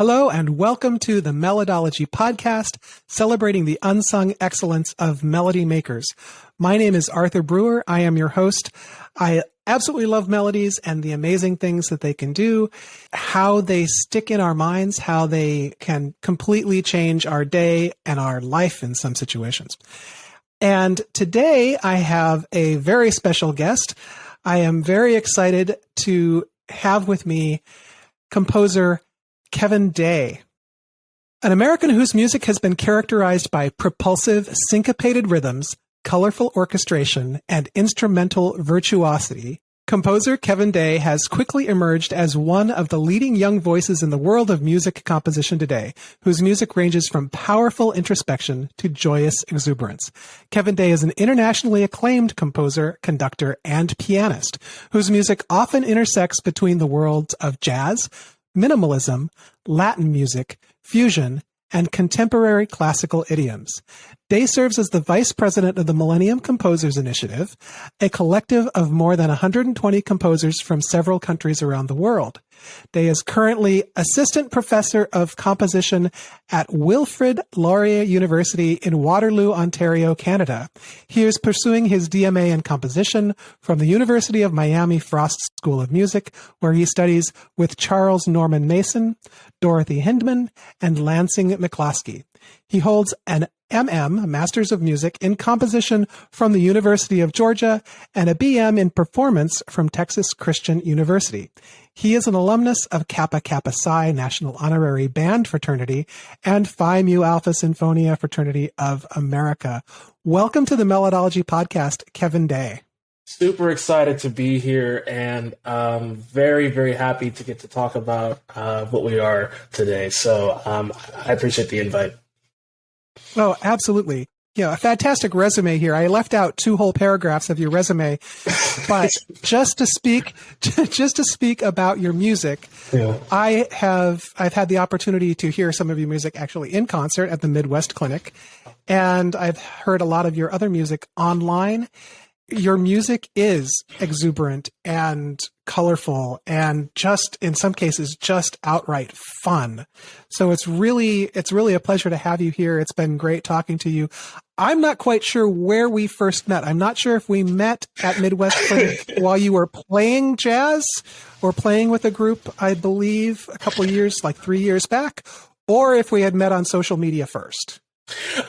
Hello and welcome to the Melodology podcast, celebrating the unsung excellence of melody makers. My name is Arthur Breur. I am your host. I absolutely love melodies and the amazing things that they can do, how they stick in our minds, how they can completely change our day and our life in some situations. And today I have a very special guest. I am very excited to have with me composer Kevin Day, an American whose music has been characterized by propulsive, syncopated rhythms, colorful orchestration, and instrumental virtuosity. Composer Kevin Day has quickly emerged as one of the leading young voices in the world of music composition today, whose music ranges from powerful introspection to joyous exuberance. Kevin Day is an internationally acclaimed composer, conductor, and pianist, whose music often intersects between the worlds of jazz, minimalism, Latin music, fusion, and contemporary classical idioms. Day serves as the vice president of the Millennium Composers Initiative, a collective of more than 120 composers from several countries around the world. Day is currently assistant professor of composition at Wilfrid Laurier University in Waterloo, Ontario, Canada. He is pursuing his DMA in composition from the University of Miami Frost School of Music, where he studies with Charles Norman Mason, Dorothy Hindman, and Lansing McCloskey. He holds an MM, Masters of Music, in Composition from the University of Georgia and a BM in Performance from Texas Christian University. He is an alumnus of Kappa Kappa Psi National Honorary Band Fraternity and Phi Mu Alpha Sinfonia Fraternity of America. Welcome to the Melodology Podcast, Kevin Day. Super excited to be here and very, very happy to get to talk about what we are today. So I appreciate the invite. Oh, absolutely. Yeah, a fantastic resume here. I left out 2 whole paragraphs of your resume, but just to speak about your music, yeah. I've had the opportunity to hear some of your music actually in concert at the Midwest Clinic, and I've heard a lot of your other music online. Your music is exuberant and colorful and just, in some cases, just outright fun. So it's really a pleasure to have you here. It's been great talking to you. I'm not quite sure where we first met. I'm not sure if we met at Midwest Clinic while you were playing jazz or playing with a group, I believe, a couple of years, like 3 years back, or if we had met on social media first.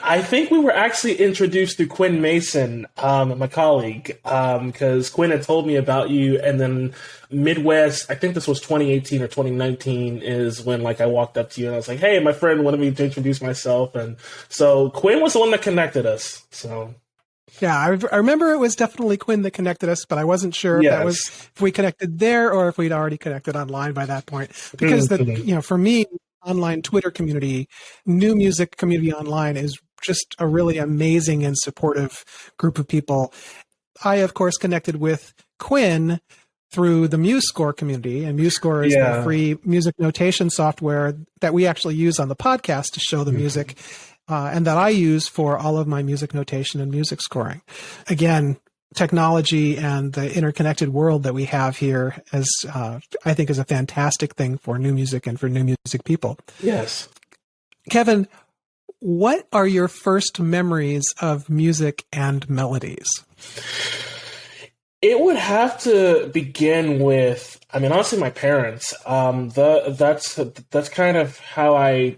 I think we were actually introduced through Quinn Mason, my colleague, because Quinn had told me about you, and then Midwest, I think this was 2018 or 2019, is when I walked up to you and I was like, "Hey, my friend wanted me to introduce myself," and so Quinn was the one that connected us. So. Yeah, I remember it was definitely Quinn that connected us, but I wasn't sure if we connected there or if we'd already connected online by that point, because for me, online Twitter community, new music community online is just a really amazing and supportive group of people. I, of course, connected with Quinn through the MuseScore community, and MuseScore is the free music notation software that we actually use on the podcast to show the music, and that I use for all of my music notation and music scoring. Again, technology and the interconnected world that we have here I think is a fantastic thing for new music and for new music people. Yes. Kevin, what are your first memories of music and melodies? It would have to begin with, honestly, my parents. That's kind of how I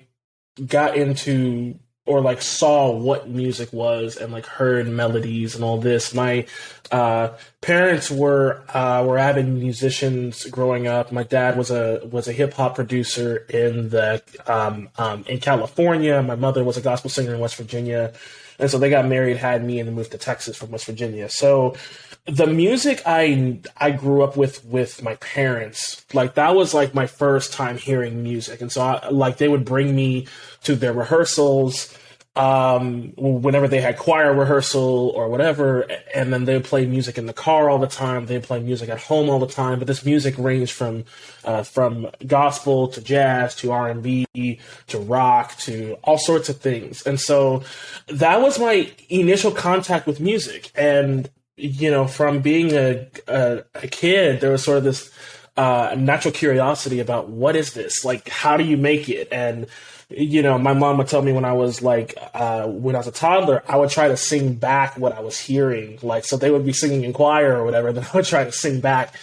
got into or saw what music was and heard melodies and all this. My parents were avid musicians growing up. My dad was a hip hop producer in California. My mother was a gospel singer in West Virginia, and so they got married, had me, and then moved to Texas from West Virginia. So the music I grew up with my parents, that was my first time hearing music. And so they would bring me to their rehearsals, whenever they had choir rehearsal or whatever, and then they would play music in the car all the time. They'd play music at home all the time, but this music ranged from gospel to jazz to R&B to rock to all sorts of things. And so that was my initial contact with music. And from being a kid, there was sort of this natural curiosity about what is this? Like, how do you make it? And, my mom would tell me when I was when I was a toddler, I would try to sing back what I was hearing. Like, so they would be singing in choir or whatever, then I would try to sing back,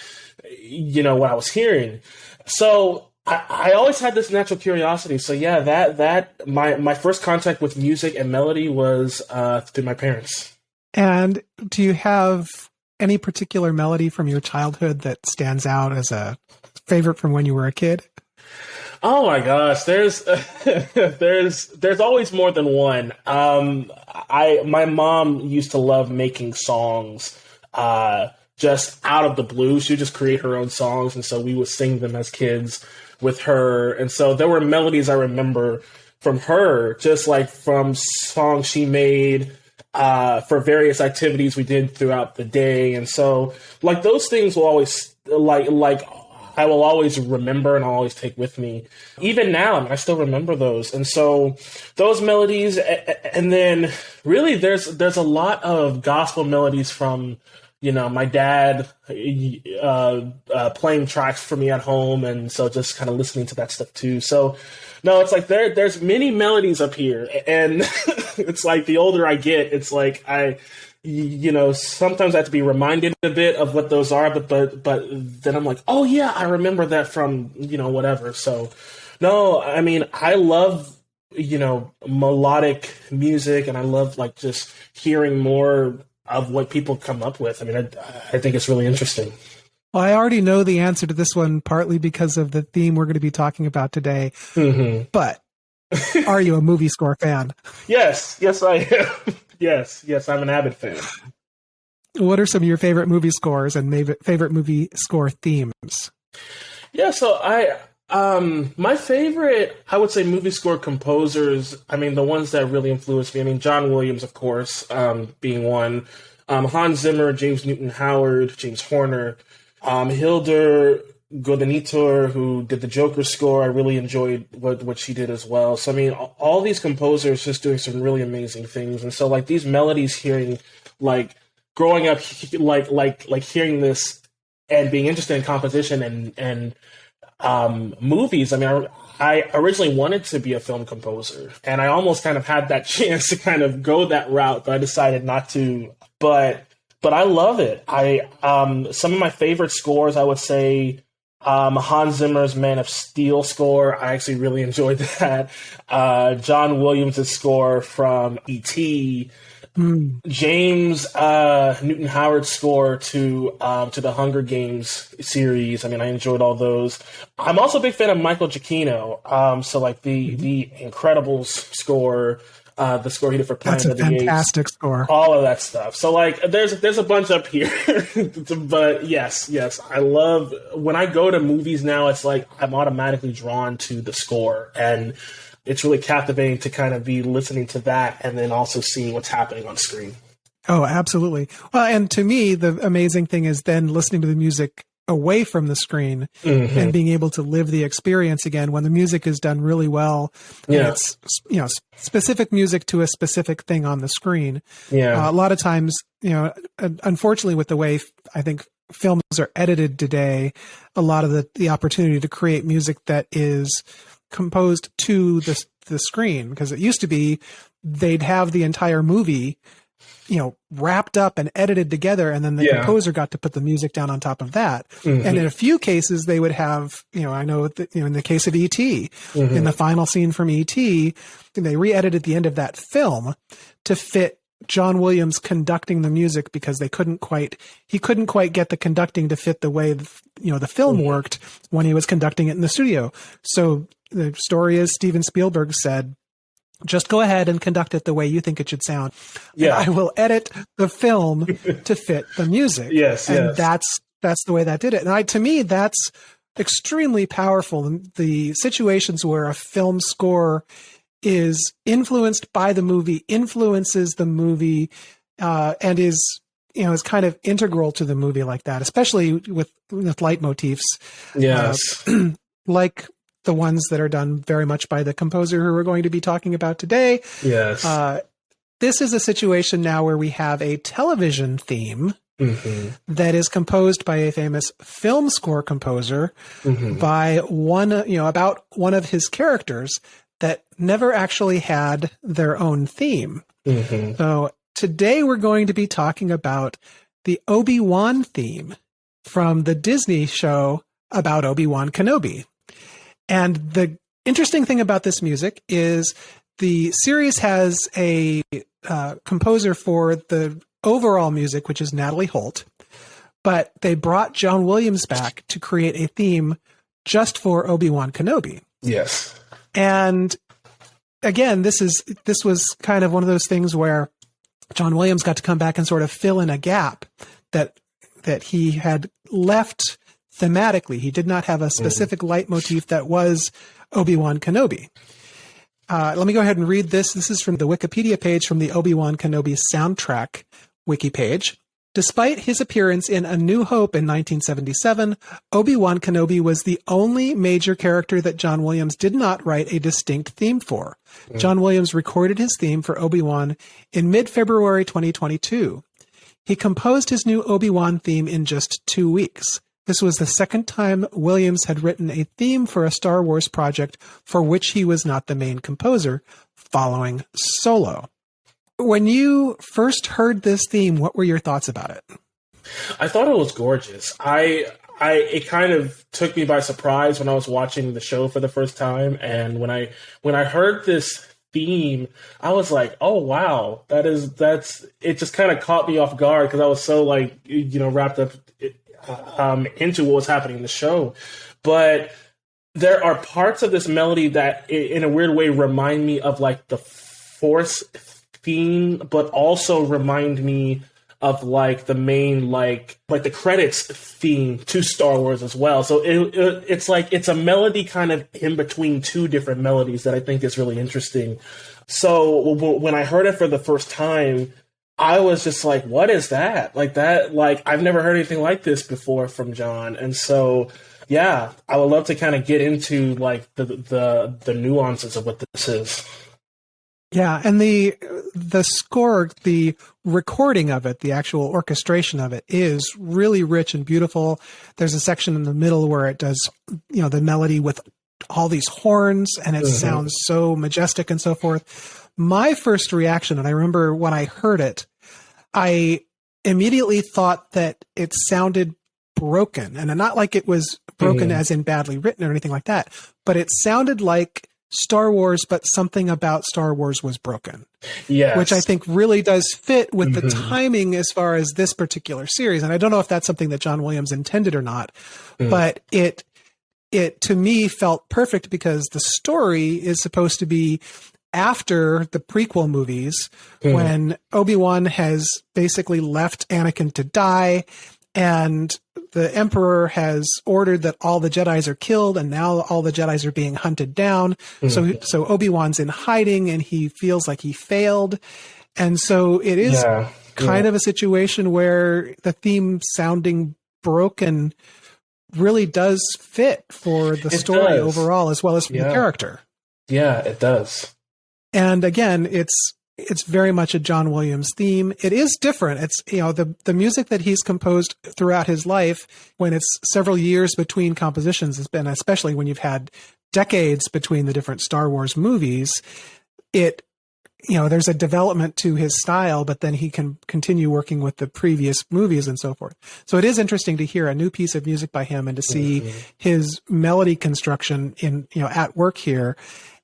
what I was hearing. So I always had this natural curiosity. So yeah, that my first contact with music and melody was through my parents. And do you have any particular melody from your childhood that stands out as a favorite from when you were a kid? Oh my gosh, there's always more than one. My mom used to love making songs just out of the blue. She would just create her own songs, and so we would sing them as kids with her. And so there were melodies I remember from her, just like from songs she made for various activities we did throughout the day. And so like those things will always like I will always remember and I'll always take with me. Even now, I still remember those. And so those melodies, and then really there's a lot of gospel melodies from, my dad playing tracks for me at home. And so just kind of listening to that stuff too. So no, it's like there's many melodies up here. And it's like the older I get, it's like sometimes I have to be reminded a bit of what those are, but then I'm like, oh yeah, I remember that from, whatever. So no, I mean, I love, melodic music, and I love like just hearing more of what people come up with. I mean, I think it's really interesting. Well, I already know the answer to this one, partly because of the theme we're going to be talking about today, but are you a movie score fan? Yes, I am. Yes, I'm an avid fan. What are some of your favorite movie scores and favorite movie score themes? Yeah, so my favorite, I would say, movie score composers, I mean, the ones that really influenced me, I mean, John Williams, of course, being one, Hans Zimmer, James Newton Howard, James Horner, Hildur Guðnadóttir, who did the Joker score. I really enjoyed what she did as well. So, I mean, all these composers just doing some really amazing things. And so, like, these melodies, hearing, like, growing up, like hearing this and being interested in composition and movies. I mean, I originally wanted to be a film composer, and I almost kind of had that chance to kind of go that route, but I decided not to. But I love it. Some of my favorite scores, I would say, Hans Zimmer's Man of Steel score. I actually really enjoyed that. John Williams' score from E.T. James Newton Howard's score to the Hunger Games series. I mean, I enjoyed all those. I'm also a big fan of Michael Giacchino. So like the Incredibles score, the score he did for Planet of the Apes. That's a fantastic score. All of that stuff. So like there's a bunch up here. But yes, I love when I go to movies now, it's like I'm automatically drawn to the score, and it's really captivating to kind of be listening to that and then also seeing what's happening on screen. Oh, absolutely. Well, and to me, the amazing thing is then listening to the music away from the screen and being able to live the experience again when the music is done really well. Yeah. It's, specific music to a specific thing on the screen. Yeah. A lot of times, unfortunately with the way I think films are edited today, a lot of the opportunity to create music that is composed to the screen, because it used to be they'd have the entire movie wrapped up and edited together, and then the composer got to put the music down on top of that. And in a few cases they would have, I know that, in the case of E.T., in the final scene from E.T., they re-edited the end of that film to fit John Williams conducting the music, because he couldn't quite get the conducting to fit the way the film worked when he was conducting it in the studio. So the story is Steven Spielberg said, just go ahead and conduct it the way you think it should sound. Yeah. I will edit the film to fit the music. Yes. That's the way that did it. And to me, that's extremely powerful. The situations where a film score is influenced by the movie, influences the movie, and is kind of integral to the movie like that, especially with leitmotifs. Yes. Like the ones that are done very much by the composer who we're going to be talking about today. Yes. This is a situation now where we have a television theme that is composed by a famous film score composer by about one of his characters that never actually had their own theme. So today we're going to be talking about the Obi-Wan theme from the Disney show about Obi-Wan Kenobi. And the interesting thing about this music is the series has a composer for the overall music, which is Natalie Holt, but they brought John Williams back to create a theme just for Obi-Wan Kenobi. Yes. And again, this was kind of one of those things where John Williams got to come back and sort of fill in a gap that he had left thematically. He did not have a specific leitmotif that was Obi-Wan Kenobi. Let me go ahead and read this. This is from the Wikipedia page from the Obi-Wan Kenobi soundtrack wiki page. Despite his appearance in A New Hope in 1977, Obi-Wan Kenobi was the only major character that John Williams did not write a distinct theme for. John Williams recorded his theme for Obi-Wan in mid-February 2022. He composed his new Obi-Wan theme in just 2 weeks. This was the second time Williams had written a theme for a Star Wars project for which he was not the main composer, following Solo. When you first heard this theme, what were your thoughts about it? I thought it was gorgeous. It kind of took me by surprise when I was watching the show for the first time, and when I heard this theme, I was like, "Oh wow, that's." It just kind of caught me off guard because I was so wrapped up into what was happening in the show. But there are parts of this melody that, in a weird way, remind me of like the Force theme, but also remind me of like the main like the credits theme to Star Wars as well. So it's like it's a melody kind of in between two different melodies that I think is really interesting. So when I heard it for the first time, I was just like, what is that? Like that, like I've never heard anything like this before from John. And so, yeah, I would love to kind of get into like the nuances of what this is. Yeah, and the score, the recording of it, the actual orchestration of it is really rich and beautiful. There's a section in the middle where it does, the melody with all these horns, and it sounds so majestic and so forth. My first reaction, and I remember when I heard it, I immediately thought that it sounded broken, and not like it was broken as in badly written or anything like that, but it sounded like Star Wars, but something about Star Wars was broken. Yes. Which I think really does fit with the timing as far as this particular series. And I don't know if that's something that John Williams intended or not, but it to me felt perfect because the story is supposed to be after the prequel movies when Obi-Wan has basically left Anakin to die, and the Emperor has ordered that all the Jedis are killed, and now all the Jedis are being hunted down. So Obi-Wan's in hiding, and he feels like he failed. And so it is kind of a situation where the theme sounding broken really does fit for the story overall, as well as for the character. Yeah, it does. And again, it's very much a John Williams theme. It is different. It's, the music that he's composed throughout his life, when it's several years between compositions, has been, especially when you've had decades between the different Star Wars movies, there's a development to his style, but then he can continue working with the previous movies and so forth. So it is interesting to hear a new piece of music by him and to see his melody construction at work here.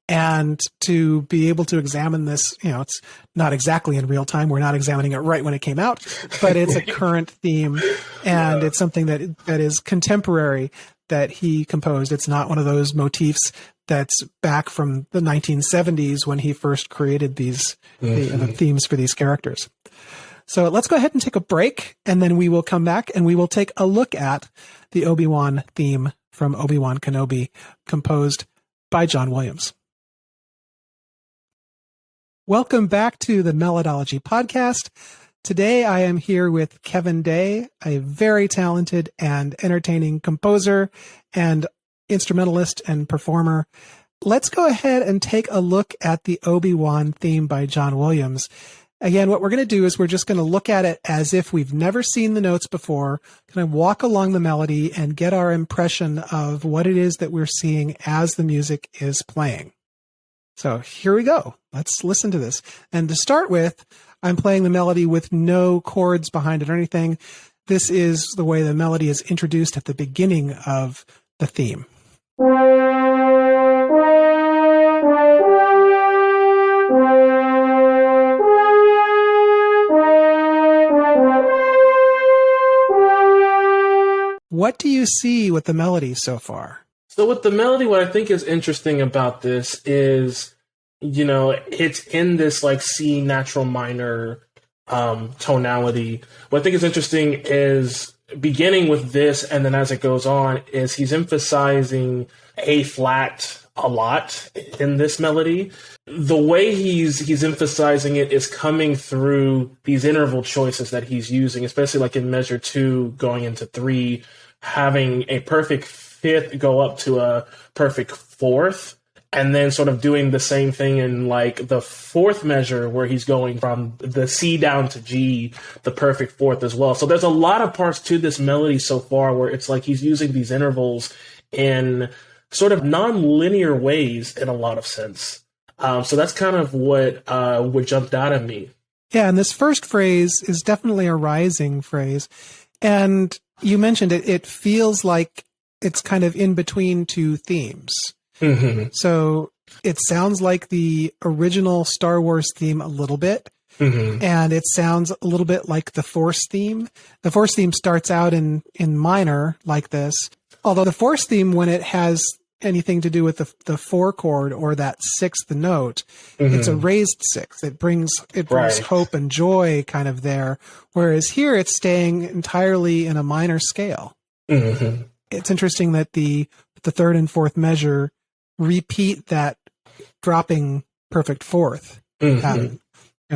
And to be able to examine this, it's not exactly in real time. We're not examining it right when it came out, but it's a current theme, and it's something that is contemporary that he composed. It's not one of those motifs that's back from the 1970s when he first created these the themes for these characters. So let's go ahead and take a break, and then we will come back and we will take a look at the Obi-Wan theme from Obi-Wan Kenobi, composed by John Williams. Welcome back to the Melodology Podcast. Today I am here with Kevin Day, a very talented and entertaining composer and instrumentalist and performer. Let's go ahead and take a look at the Obi-Wan theme by John Williams. Again, what we're going to do is we're just going to look at it as if we've never seen the notes before, kind of walk along the melody and get our impression of what it is that we're seeing as the music is playing. So here we go. Let's listen to this. And to start with, I'm playing the melody with no chords behind it or anything. This is the way the melody is introduced at the beginning of the theme. What do you see with the melody so far? So with the melody, what I think is interesting about this is, it's in this like C natural minor tonality. What I think is interesting is beginning with this, and then as it goes on, is he's emphasizing A flat a lot in this melody. The way he's emphasizing it is coming through these interval choices that he's using, especially like in measure 2 going into 3, having a perfect fifth go up to a perfect fourth, and then sort of doing the same thing in like the fourth measure where he's going from the C down to G, the perfect fourth as well. So there's a lot of parts to this melody so far where it's like he's using these intervals in sort of non-linear ways in a lot of sense. So that's kind of what jumped out at me. Yeah, and this first phrase is definitely a rising phrase. And you mentioned it, it feels like it's kind of in between two themes. Mm-hmm. So it sounds like the original Star Wars theme a little bit. Mm-hmm. And it sounds a little bit like the Force theme. The Force theme starts out in minor like this. Although the Force theme, when it has anything to do with the 4 chord or that 6th note, mm-hmm. it's a raised 6th. It brings right. hope and joy kind of there. Whereas here it's staying entirely in a minor scale. Mm-hmm. It's interesting that the 3rd and 4th measure repeat that dropping perfect 4th mm-hmm. pattern.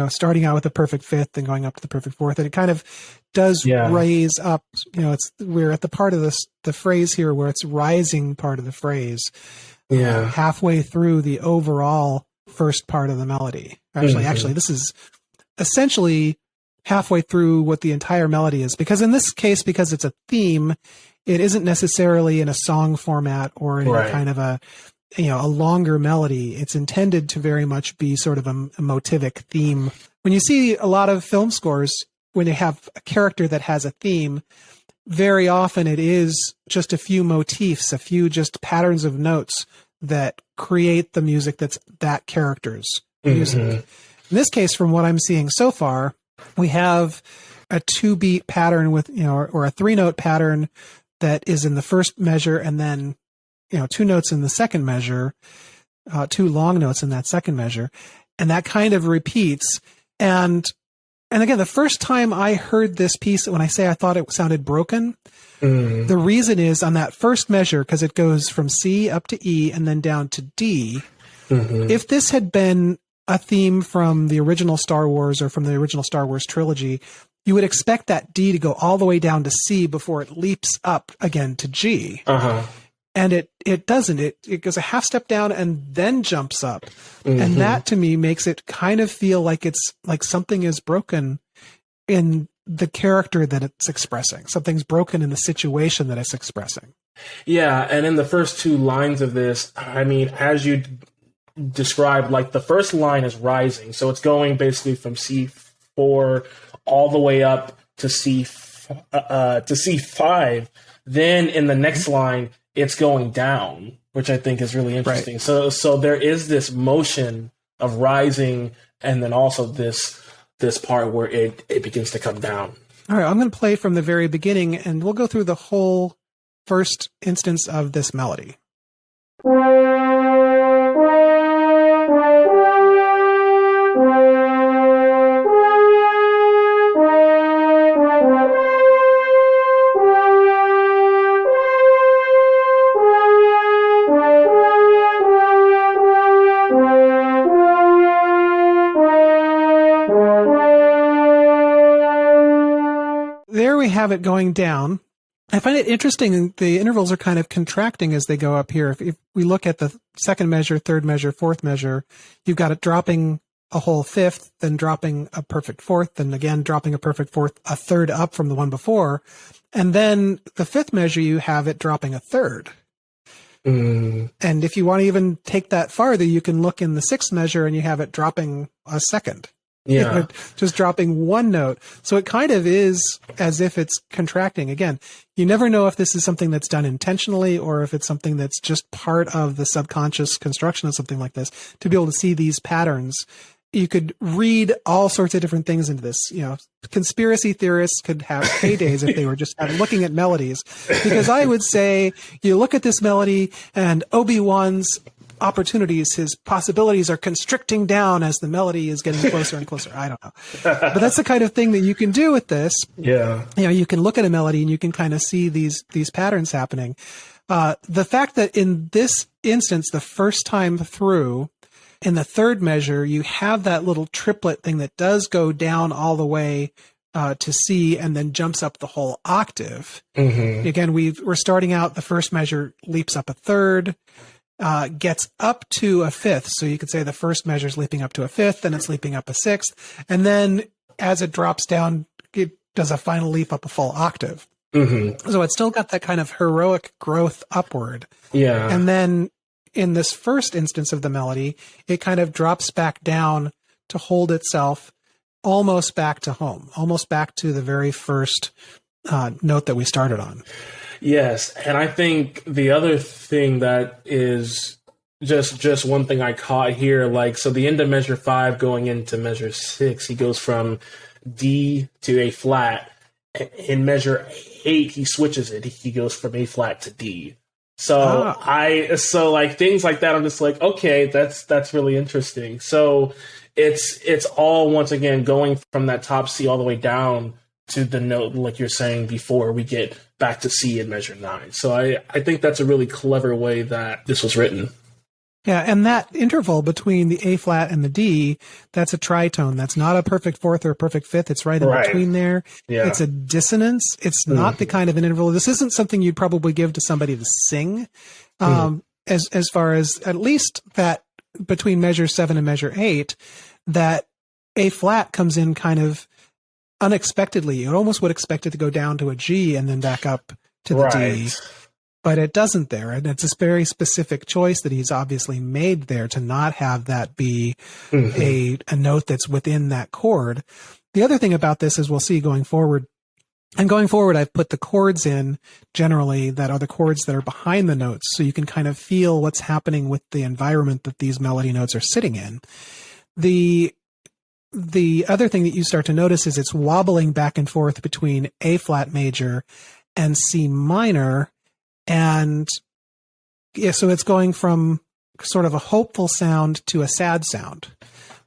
Starting out with the perfect 5th and going up to the perfect 4th. And it kind of does raise up, we're at the part of the phrase here where it's rising part of the phrase. Halfway through the overall first part of the melody. Actually, this is essentially halfway through what the entire melody is. Because in this case, because it's a theme, it isn't necessarily in a song format or in a kind of a longer melody. It's intended to very much be sort of a motivic theme. When you see a lot of film scores, when you have a character that has a theme, very often it is just a few motifs, a few just patterns of notes that create the music that's that character's music. Mm-hmm. In this case, from what I'm seeing so far, we have a 2-beat pattern with, or a 3-note pattern that is in the first measure, and then 2 notes in the second measure, 2 long notes in that second measure, and that kind of repeats. And again, the first time I heard this piece, when I say I thought it sounded broken, the reason is on that first measure, because it goes from C up to E and then down to D. Mm-hmm. If this had been a theme from the original Star Wars or from the original Star Wars trilogy, you would expect that D to go all the way down to C before it leaps up again to G. Uh-huh. And it doesn't. It goes a half step down and then jumps up. Mm-hmm. And that to me makes it kind of feel like it's like something is broken in the character that it's expressing. Something's broken in the situation that it's expressing. Yeah, and in the first 2 lines of this, I mean, as you described, like the first line is rising. So it's going basically from C4 all the way up to C5. Then in the next line, it's going down, which I think is really interesting. Right. So there is this motion of rising, and then also this part where it begins to come down. All right, I'm going to play from the very beginning, and we'll go through the whole first instance of this melody. There we have it going down. I find it interesting. The intervals are kind of contracting as they go up here. If we look at the second measure, third measure, fourth measure, you've got it dropping a whole fifth, then dropping a perfect fourth, then again dropping a perfect fourth, a third up from the one before. And then the fifth measure, you have it dropping a third. And if you want to even take that farther, you can look in the sixth measure and you have it dropping a second. Yeah. Just dropping one note. So it kind of is as if it's contracting. Again, you never know if this is something that's done intentionally or if it's something that's just part of the subconscious construction of something like this. To be able to see these patterns, you could read all sorts of different things into this. You know, conspiracy theorists could have heydays if they were just looking at melodies. Because I would say, you look at this melody and Obi-Wan's opportunities, his possibilities are constricting down as the melody is getting closer and closer. I don't know. But that's the kind of thing that you can do with this. Yeah. You know, you can look at a melody and you can kind of see these patterns happening. The fact that in this instance, the first time through, in the third measure, you have that little triplet thing that does go down all the way to C and then jumps up the whole octave. Again, we're starting out, the first measure leaps up a third, gets up to a fifth. So you could say the first measure is leaping up to a fifth, then it's leaping up a sixth. And then as it drops down, it does a final leap up a full octave. So it's still got that kind of heroic growth upward. Yeah. And then in this first instance of the melody, it kind of drops back down to hold itself almost back to home, almost back to the very first note that we started on. Yes, and I think the other thing that is just one thing I caught here, like, so the end of measure 5 going into measure 6, he goes from D to A flat. In measure 8, he switches it. He goes from A flat to D. So so like things like that, I'm just like, okay, that's really interesting. So it's all, once again, going from that top C all the way down to the note, like you're saying before, we get back to C in measure 9. So I think that's a really clever way that this was written. Yeah, and that interval between the A flat and the D, that's a tritone. That's not a perfect fourth or a perfect fifth. It's right in between there. Yeah. It's a dissonance. It's not the kind of an interval. This isn't something you'd probably give to somebody to sing. As far as at least that between measure 7 and measure 8, that A flat comes in kind of unexpectedly. You almost would expect it to go down to a G and then back up to the D. But it doesn't there. And it's this very specific choice that he's obviously made there to not have that be a note that's within that chord. The other thing about this is we'll see going forward. And going forward, I've put the chords in generally that are the chords that are behind the notes. So you can kind of feel what's happening with the environment that these melody notes are sitting in. The other thing that you start to notice is it's wobbling back and forth between A flat major and C minor. And yeah, so it's going from sort of a hopeful sound to a sad sound,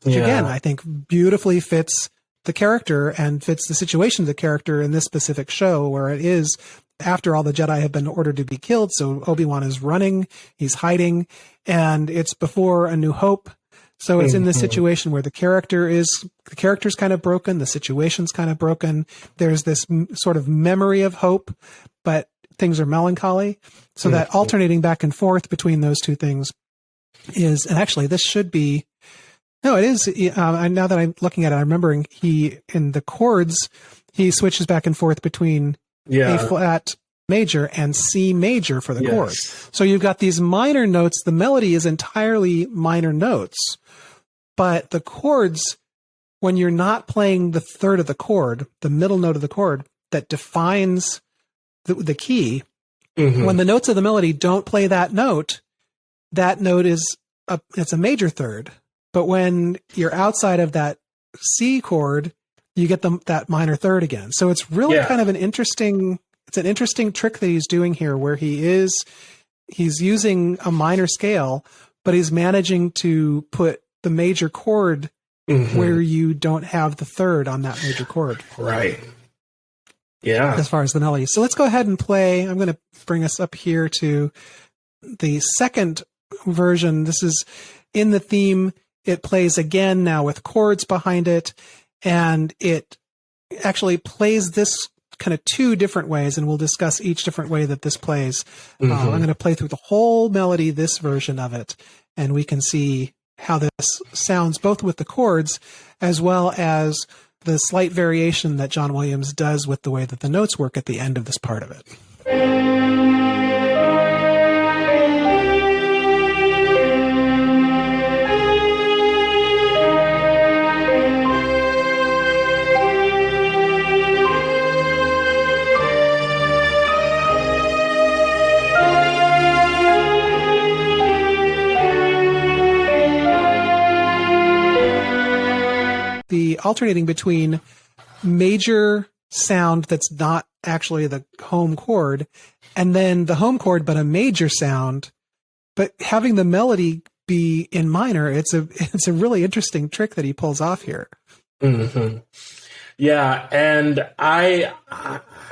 which again, I think beautifully fits the character and fits the situation of the character in this specific show, where it is after all the Jedi have been ordered to be killed. So Obi-Wan is running, he's hiding, and it's before A New Hope. So it's in this situation where the character's kind of broken, the situation's kind of broken. There's this sort of memory of hope, but things are melancholy. So that alternating back and forth between those two things is, and actually this should be, no, it is. Now that I'm looking at it, I'm remembering in the chords, he switches back and forth between A flat major and C major for the chord. So you've got these minor notes. The melody is entirely minor notes, but the chords, when you're not playing the third of the chord, the middle note of the chord that defines the key, when the notes of the melody don't play that note is it's a major third. But when you're outside of that C chord, you get that minor third again. So it's really kind of an interesting trick that he's doing here, where he's using a minor scale, but he's managing to put the major chord where you don't have the third on that major chord. Right. Yeah. As far as the melody. So let's go ahead and play. I'm going to bring us up here to the second version. This is in the theme. It plays again now with chords behind it, and it actually plays this kind of two different ways, and we'll discuss each different way that this plays. I'm going to play through the whole melody, this version of it, and we can see how this sounds, both with the chords as well as the slight variation that John Williams does with the way that the notes work at the end of this part of it. The alternating between major sound that's not actually the home chord, and then the home chord but a major sound, but having the melody be in minor, it's a really interesting trick that he pulls off here. Mm-hmm. Yeah, and I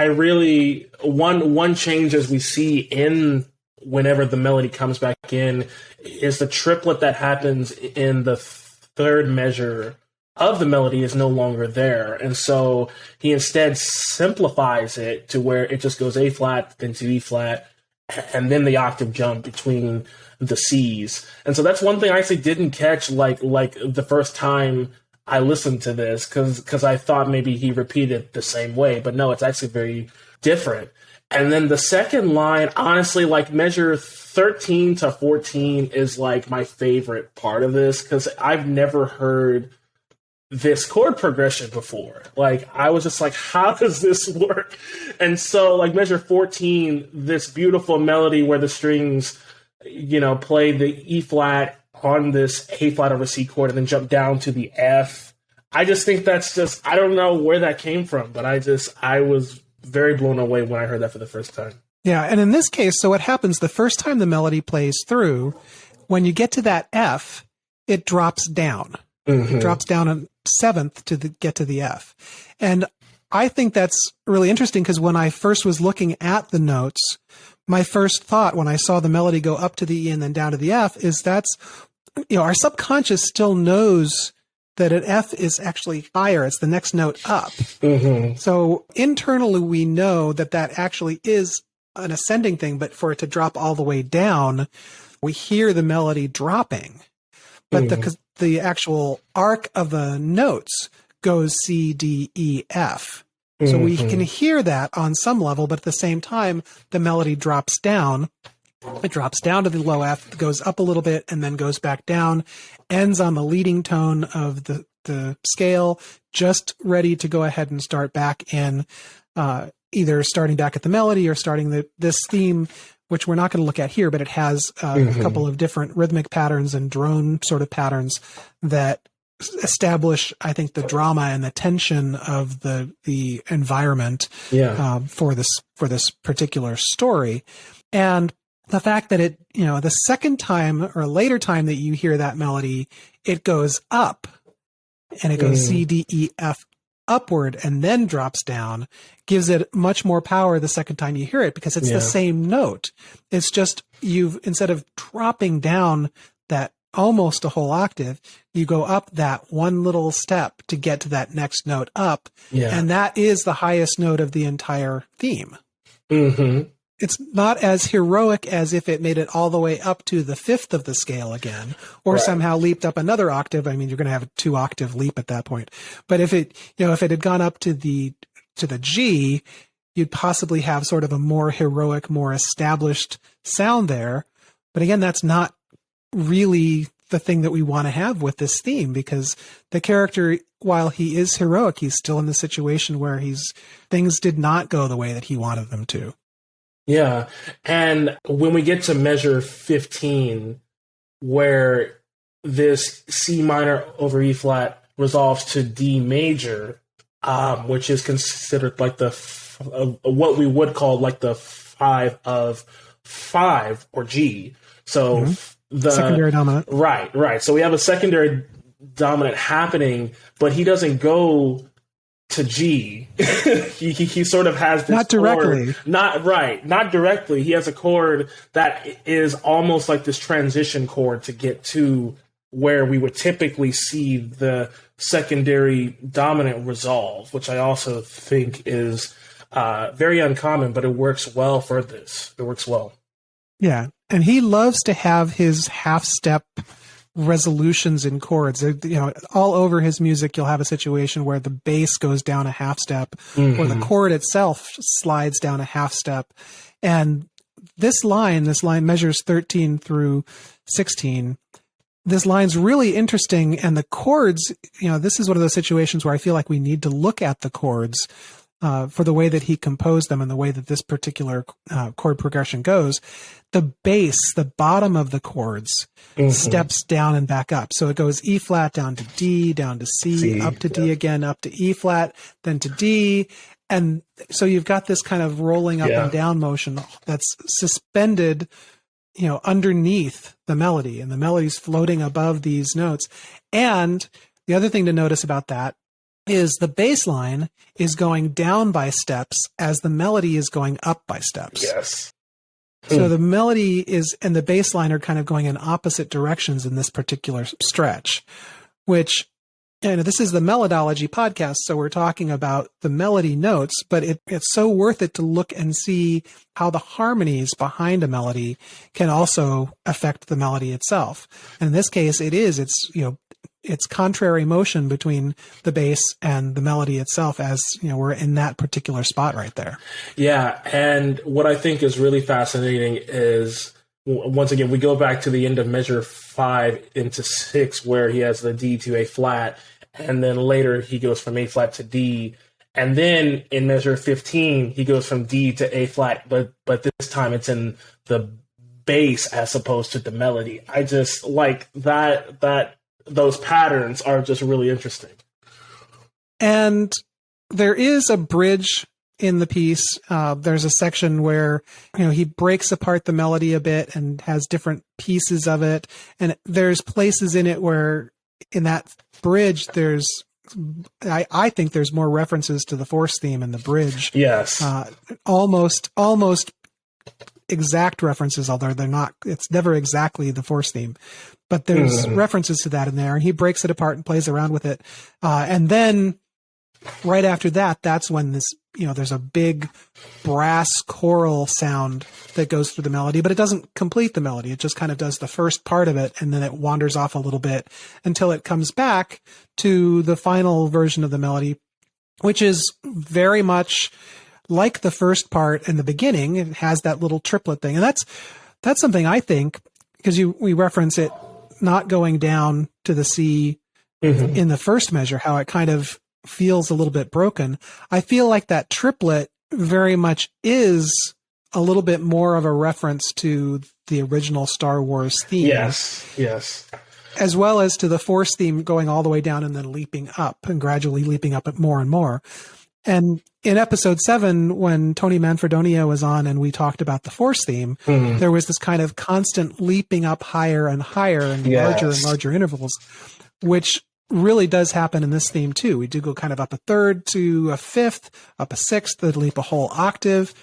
really one change as we see in whenever the melody comes back in is the triplet that happens in the third measure of the melody is no longer there. And so he instead simplifies it to where it just goes A flat, then to E flat, and then the octave jump between the C's. And so that's one thing I actually didn't catch like the first time I listened to this, because I thought maybe he repeated the same way, but no, it's actually very different. And then the second line, honestly, like measure 13 to 14 is like my favorite part of this, because I've never heard this chord progression before. Like, I was just like, how does this work? And so, like, measure 14, this beautiful melody where the strings, play the E flat on this A flat over C chord and then jump down to the F. I just think that's just, I don't know where that came from, but I was very blown away when I heard that for the first time. Yeah, and in this case, so what happens the first time the melody plays through, when you get to that F, it drops down. Mm-hmm. It drops down a seventh to get to the F. And I think that's really interesting because when I first was looking at the notes, my first thought when I saw the melody go up to the E and then down to the F is that's, our subconscious still knows that an F is actually higher. It's the next note up. Mm-hmm. So internally, we know that actually is an ascending thing, but for it to drop all the way down, we hear the melody dropping. But the actual arc of the notes goes C, D, E, F. So we can hear that on some level, but at the same time, the melody drops down. It drops down to the low F, goes up a little bit, and then goes back down, ends on the leading tone of the scale, just ready to go ahead and start back in, either starting back at the melody or starting this theme, which we're not going to look at here, but it has a couple of different rhythmic patterns and drone sort of patterns that establish, I think, the drama and the tension of the environment for this particular story. And the fact that it, the second time or later time that you hear that melody, it goes up and it goes C, D, E, F upward and then drops down, gives it much more power the second time you hear it because it's the same note. It's just instead of dropping down that almost a whole octave, you go up that one little step to get to that next note up. Yeah. And that is the highest note of the entire theme. Mm-hmm. It's not as heroic as if it made it all the way up to the fifth of the scale again, or somehow leaped up another octave. I mean, you're going to have a 2-octave leap at that point. But if it had gone up to the G, you'd possibly have sort of a more heroic, more established sound there. But again, that's not really the thing that we want to have with this theme, because the character, while he is heroic, he's still in the situation where things did not go the way that he wanted them to. Yeah. And when we get to measure 15, where this C minor over E flat resolves to D major, which is considered like what we would call like the 5 of 5 or G. So the secondary dominant. Right. So we have a secondary dominant happening, but he doesn't go to G. he sort of has this not directly. Chord, not directly. He has a chord that is almost like this transition chord to get to where we would typically see the secondary dominant resolve, which I also think is very uncommon, but it works well for this. It works well. Yeah. And he loves to have his half step resolutions in chords. All over his music, you'll have a situation where the bass goes down a half step, or the chord itself slides down a half step. And this line measures 13 through 16. This line's really interesting, and the chords, this is one of those situations where I feel like we need to look at the chords for the way that he composed them and the way that this particular chord progression goes. The bass, the bottom of the chords, steps down and back up. So it goes E flat down to D, down to C, up to D again, up to E flat, then to D. And so you've got this kind of rolling up and down motion that's suspended, underneath the melody, and the melody's floating above these notes. And the other thing to notice about that is the bass line is going down by steps as the melody is going up by steps. Yes. So the melody and the bass line are kind of going in opposite directions in this particular stretch, which, this is the Melodology podcast, so we're talking about the melody notes, but it's so worth it to look and see how the harmonies behind a melody can also affect the melody itself. And in this case, it's contrary motion between the bass and the melody itself, as we're in that particular spot right there. Yeah, and what I think is really fascinating is, once again, we go back to the end of measure 5 into 6, where he has the D to A flat, and then later he goes from A flat to D, and then in measure 15 he goes from D to A flat, but this time it's in the bass as opposed to the melody. I just like that those patterns are just really interesting. And there is a bridge in the piece. There's a section where, he breaks apart the melody a bit and has different pieces of it. And there's places in it where in that bridge, I think there's more references to the Force theme in the bridge. Yes. Almost exact references, although they're not, it's never exactly the Force theme. But there's references to that in there, and he breaks it apart and plays around with it. And then right after that, that's when this, there's a big brass choral sound that goes through the melody, but it doesn't complete the melody. It just kind of does the first part of it, and then it wanders off a little bit until it comes back to the final version of the melody, which is very much like the first part in the beginning. It has that little triplet thing. And that's something I think, because we reference it not going down to the C in the first measure, how it kind of feels a little bit broken. I feel like that triplet very much is a little bit more of a reference to the original Star Wars theme. Yes. As well as to the Force theme going all the way down and then leaping up and gradually leaping up more and more. And in episode 7, when Tony Manfredonia was on and we talked about the Force theme, there was this kind of constant leaping up higher and higher and larger and larger intervals, which really does happen in this theme too. We do go kind of up a third to a fifth, up a sixth, then leap a whole octave.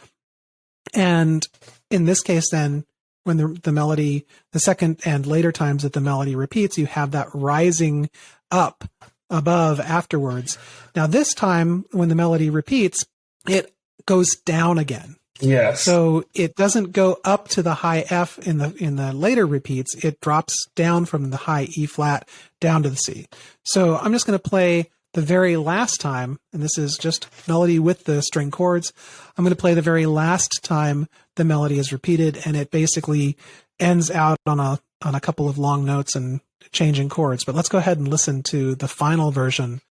And in this case, then, when the melody, the second and later times that the melody repeats, you have that rising up above afterwards. Now, this time, when the melody repeats, it goes down again. Yes. So it doesn't go up to the high F in the later repeats. It drops down from the high E flat down to the C. So I'm just going to play the very last time, and this is just melody with the string chords. I'm going to play the very last time the melody is repeated, and it basically ends out on a couple of long notes and changing chords. But let's go ahead and listen to the final version.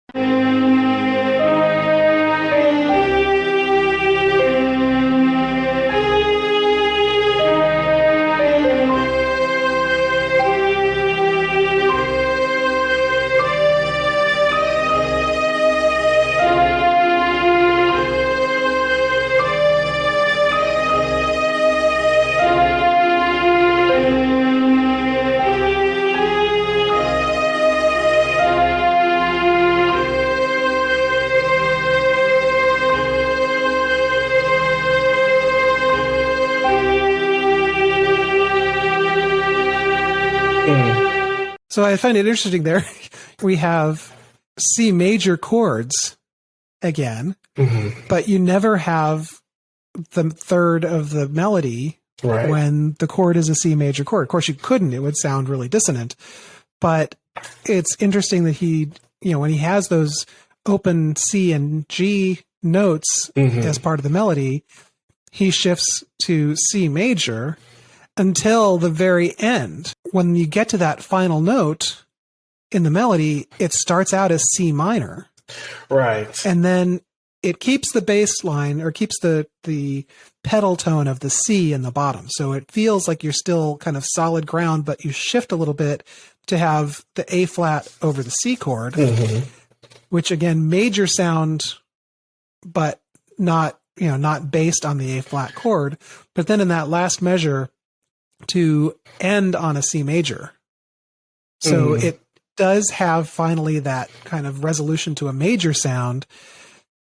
So I find it interesting there. We have C major chords again, but you never have the third of the melody when the chord is a C major chord. Of course, you couldn't. It would sound really dissonant. But it's interesting that he, when he has those open C and G notes as part of the melody, he shifts to C major until the very end. When you get to that final note in the melody, it starts out as C minor. Right. And then it keeps the bass line, or keeps the pedal tone of the C in the bottom. So it feels like you're still kind of solid ground, but you shift a little bit to have the A flat over the C chord, which again, major sound, but not based on the A flat chord. But then in that last measure, to end on a C major. So it does have finally that kind of resolution to a major sound.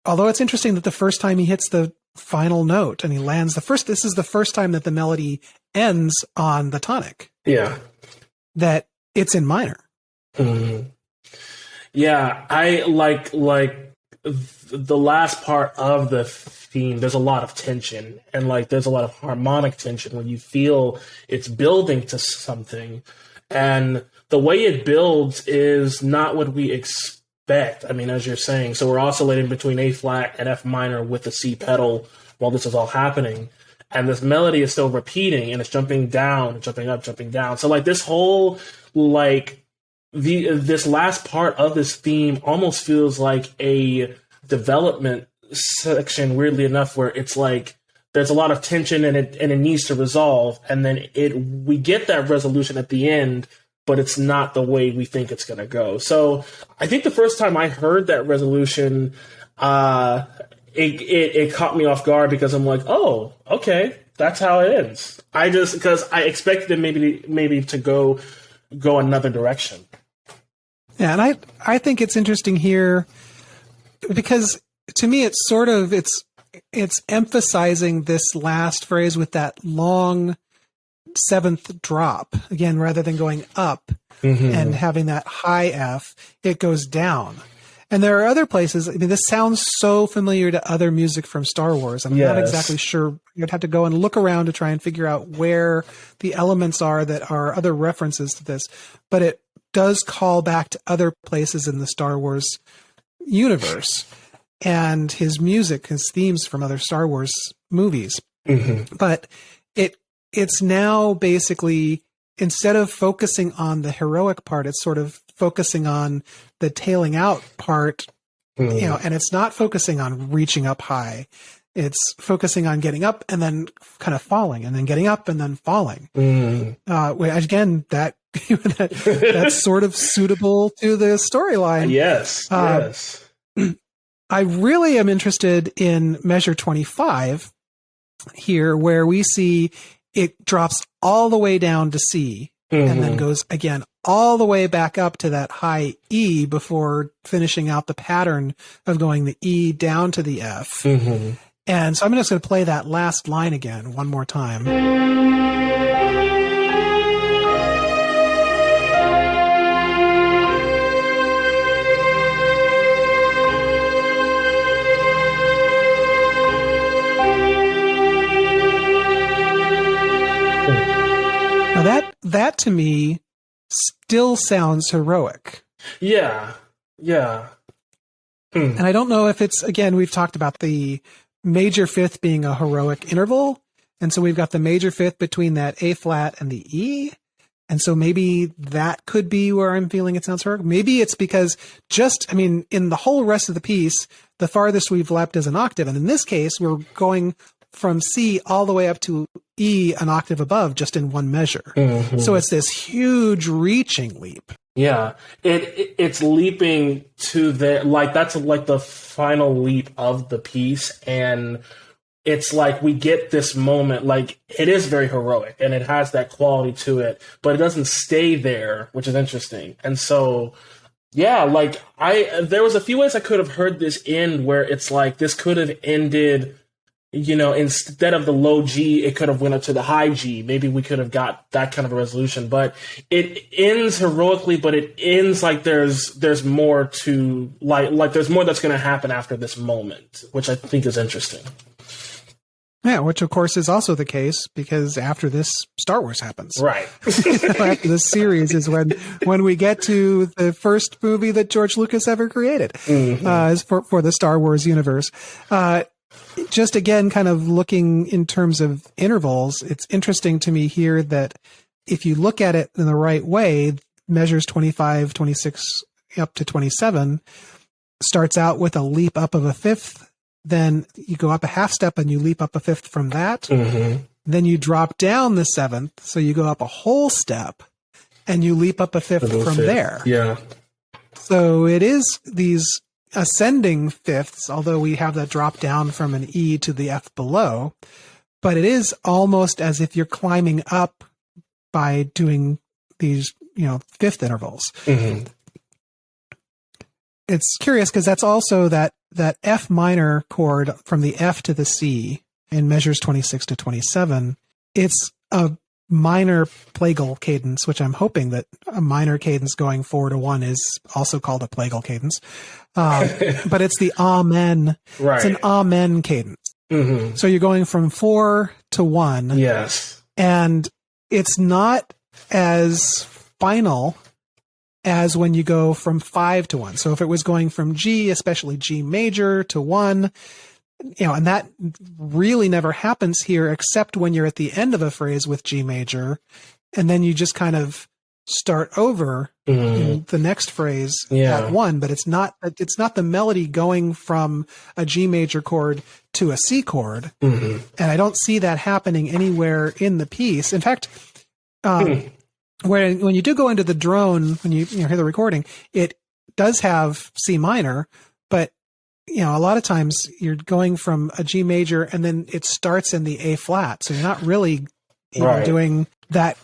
Although it's interesting that the first time he hits the final note and he lands this is the first time that the melody ends on the tonic. Yeah. That it's in minor. Yeah, I like the last part of the theme. There's a lot of tension, and there's a lot of harmonic tension when you feel it's building to something, and the way it builds is not what we expect. I mean, as you're saying, so we're oscillating between A flat and F minor with the C pedal while this is all happening, and this melody is still repeating, and it's jumping down, jumping up, jumping down. So this whole this last part of this theme almost feels like a development section, weirdly enough, where it's there's a lot of tension and it needs to resolve, and then we get that resolution at the end, but it's not the way we think it's going to go. So I think the first time I heard that resolution, it caught me off guard, because I'm like, oh, okay, that's how it ends. Because I expected it maybe to go another direction. Yeah, and I think it's interesting here because to me it's sort of it's emphasizing this last phrase with that long seventh drop again, rather than going up and having that high F, it goes down. And there are other places. I mean, this sounds so familiar to other music from Star Wars. I'm not exactly sure. You'd have to go and look around to try and figure out where the elements are that are other references to this. But it does call back to other places in the Star Wars universe and his music, his themes from other Star Wars movies. But it's now basically, instead of focusing on the heroic part, it's sort of focusing on the tailing out part, and it's not focusing on reaching up high. It's focusing on getting up and then kind of falling, and then getting up and then falling. Again, that's sort of suitable to the storyline. Yes. I really am interested in measure 25 here, where we see it drops all the way down to C and then goes again all the way back up to that high E before finishing out the pattern of going the E down to the F. And so I'm just going to play that last line again one more time. Now that to me still sounds heroic. Yeah. And I don't know if it's, again, we've talked about the major fifth being a heroic interval. And so we've got the major fifth between that A flat and the E. And so maybe that could be where I'm feeling it sounds heroic. Maybe it's because in the whole rest of the piece, the farthest we've leapt is an octave. And in this case, we're going from C all the way up to E, an octave above, just in one measure. So it's this huge reaching leap. Yeah, it's leaping to that's the final leap of the piece, and it's we get this moment, it is very heroic, and it has that quality to it, but it doesn't stay there, which is interesting. And so, yeah, there was a few ways I could have heard this end where it's this could have ended, instead of the low G, it could have went up to the high G. Maybe we could have got that kind of a resolution, but it ends heroically, but it ends there's more to there's more that's going to happen after this moment, which I think is interesting. Yeah, which of course is also the case because after this, Star Wars happens. Right. After this series is when we get to the first movie that George Lucas ever created for the Star Wars universe. Just again, kind of looking in terms of intervals, it's interesting to me here that if you look at it in the right way, measures 25, 26 up to 27 starts out with a leap up of a fifth. Then you go up a half step and you leap up a fifth from that. Mm-hmm. Then you drop down the seventh. So you go up a whole step and you leap up a fifth from there. Yeah. So it is these ascending fifths, although we have that drop down from an E to the F below, but it is almost as if you're climbing up by doing these, fifth intervals. Mm-hmm. It's curious because that's also that F minor chord from the F to the C in measures 26 to 27. It's a minor plagal cadence, which I'm hoping that a minor cadence going 4 to 1 is also called a plagal cadence. But it's the amen. Right. It's an amen cadence. Mm-hmm. So you're going from 4 to 1. Yes. And it's not as final as when you go from 5 to 1. So if it was going from G, especially G major, to 1, and that really never happens here except when you're at the end of a phrase with G major, and then you just kind of start over in the next phrase at 1, but it's not the melody going from a G major chord to a C chord. Mm-hmm. And I don't see that happening anywhere in the piece. In fact, when you do go into the drone, when you hear the recording, it does have C minor, but a lot of times you're going from a G major and then it starts in the A flat, so you're not really doing that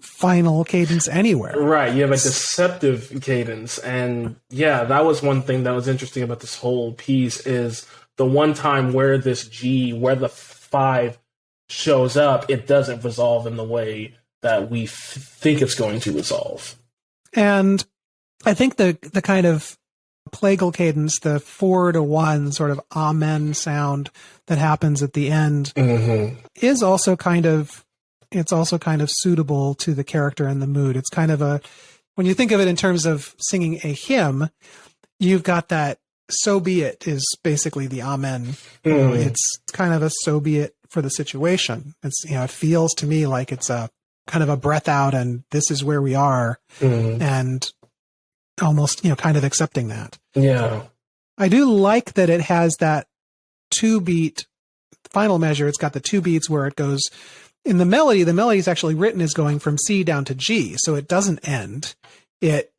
final cadence anywhere. Right, you have a deceptive cadence, and that was one thing that was interesting about this whole piece is the one time where this G, where the 5 shows up, it doesn't resolve in the way that we think it's going to resolve. And I think the kind of plagal cadence, the 4 to 1 sort of amen sound that happens at the end is also kind of suitable to the character and the mood. It's kind of when you think of it in terms of singing a hymn, you've got that so be it is basically the amen. It's kind of a so be it for the situation. It's, it feels to me like it's a kind of a breath out and this is where we are, and almost, kind of accepting that. Yeah. I do like that it has that 2-beat final measure. It's got the 2 beats where it goes in the melody is actually written as going from C down to G. So it doesn't end. It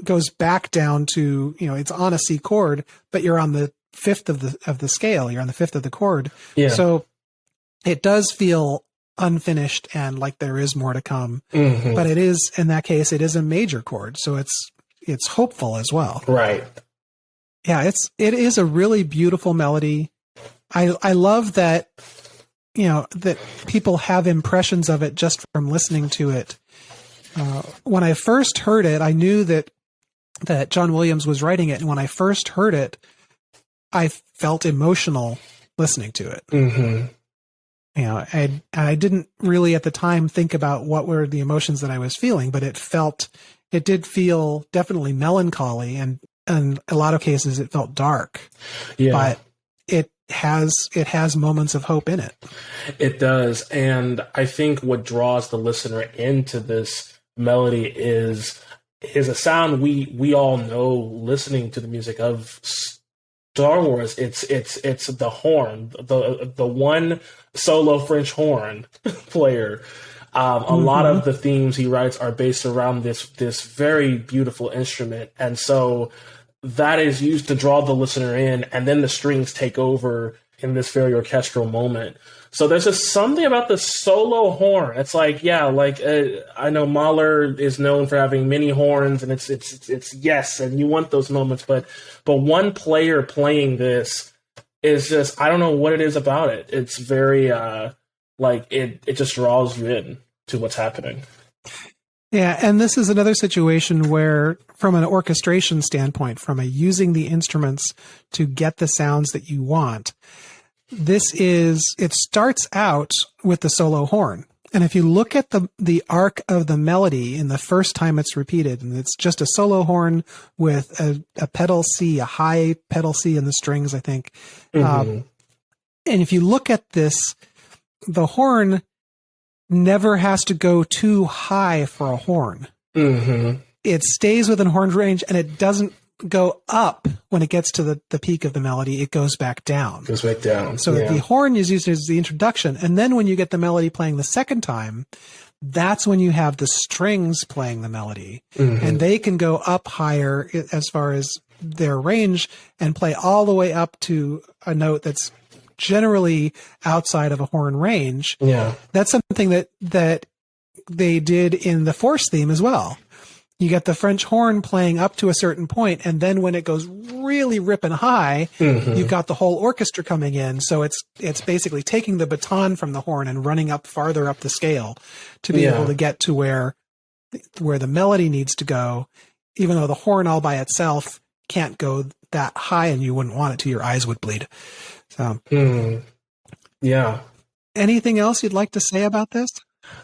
goes back down to, it's on a C chord, but you're on the 5th of the scale. You're on the 5th of the chord. Yeah. So it does feel unfinished and like there is more to come, but it is, in that case, it is a major chord, so it's hopeful as well. Right. Yeah, it is a really beautiful melody. I love that that people have impressions of it just from listening to it. When I first heard it, I knew that John Williams was writing it, and when I first heard it, I felt emotional listening to it. I didn't really at the time think about what were the emotions that I was feeling, but it did feel definitely melancholy, and in a lot of cases it felt dark. Yeah. But it has moments of hope in it. It does, and I think what draws the listener into this melody is a sound we all know listening to the music of Star Wars. It's the horn, the one solo French horn player. A lot of the themes he writes are based around this very beautiful instrument, and so that is used to draw the listener in, and then the strings take over in this very orchestral moment. So there's just something about the solo horn. It's like, I know Mahler is known for having many horns, and it's yes, and you want those moments, but one player playing this is just, I don't know what it is about it. It's very it just draws you in to what's happening. Yeah, and this is another situation where, from an orchestration standpoint, from using the instruments to get the sounds that you want, it starts out with the solo horn. And if you look at the arc of the melody in the first time it's repeated, and it's just a solo horn with a pedal C, a high pedal C in the strings, I think. And if you look at this, the horn never has to go too high for a horn. It stays within horn range, and it doesn't go up when it gets to the peak of the melody. It goes back down. So the horn is used as the introduction, and then when you get the melody playing the second time, that's when you have the strings playing the melody, and they can go up higher as far as their range and play all the way up to a note that's generally outside of a horn range. That's something that they did in the Force theme as well. You get the French horn playing up to a certain point, and then when it goes really ripping high, you've got the whole orchestra coming in. So it's basically taking the baton from the horn and running up farther up the scale to be able to get to where the melody needs to go, even though the horn all by itself can't go that high, and you wouldn't want it to. Your eyes would bleed. So, anything else you'd like to say about this?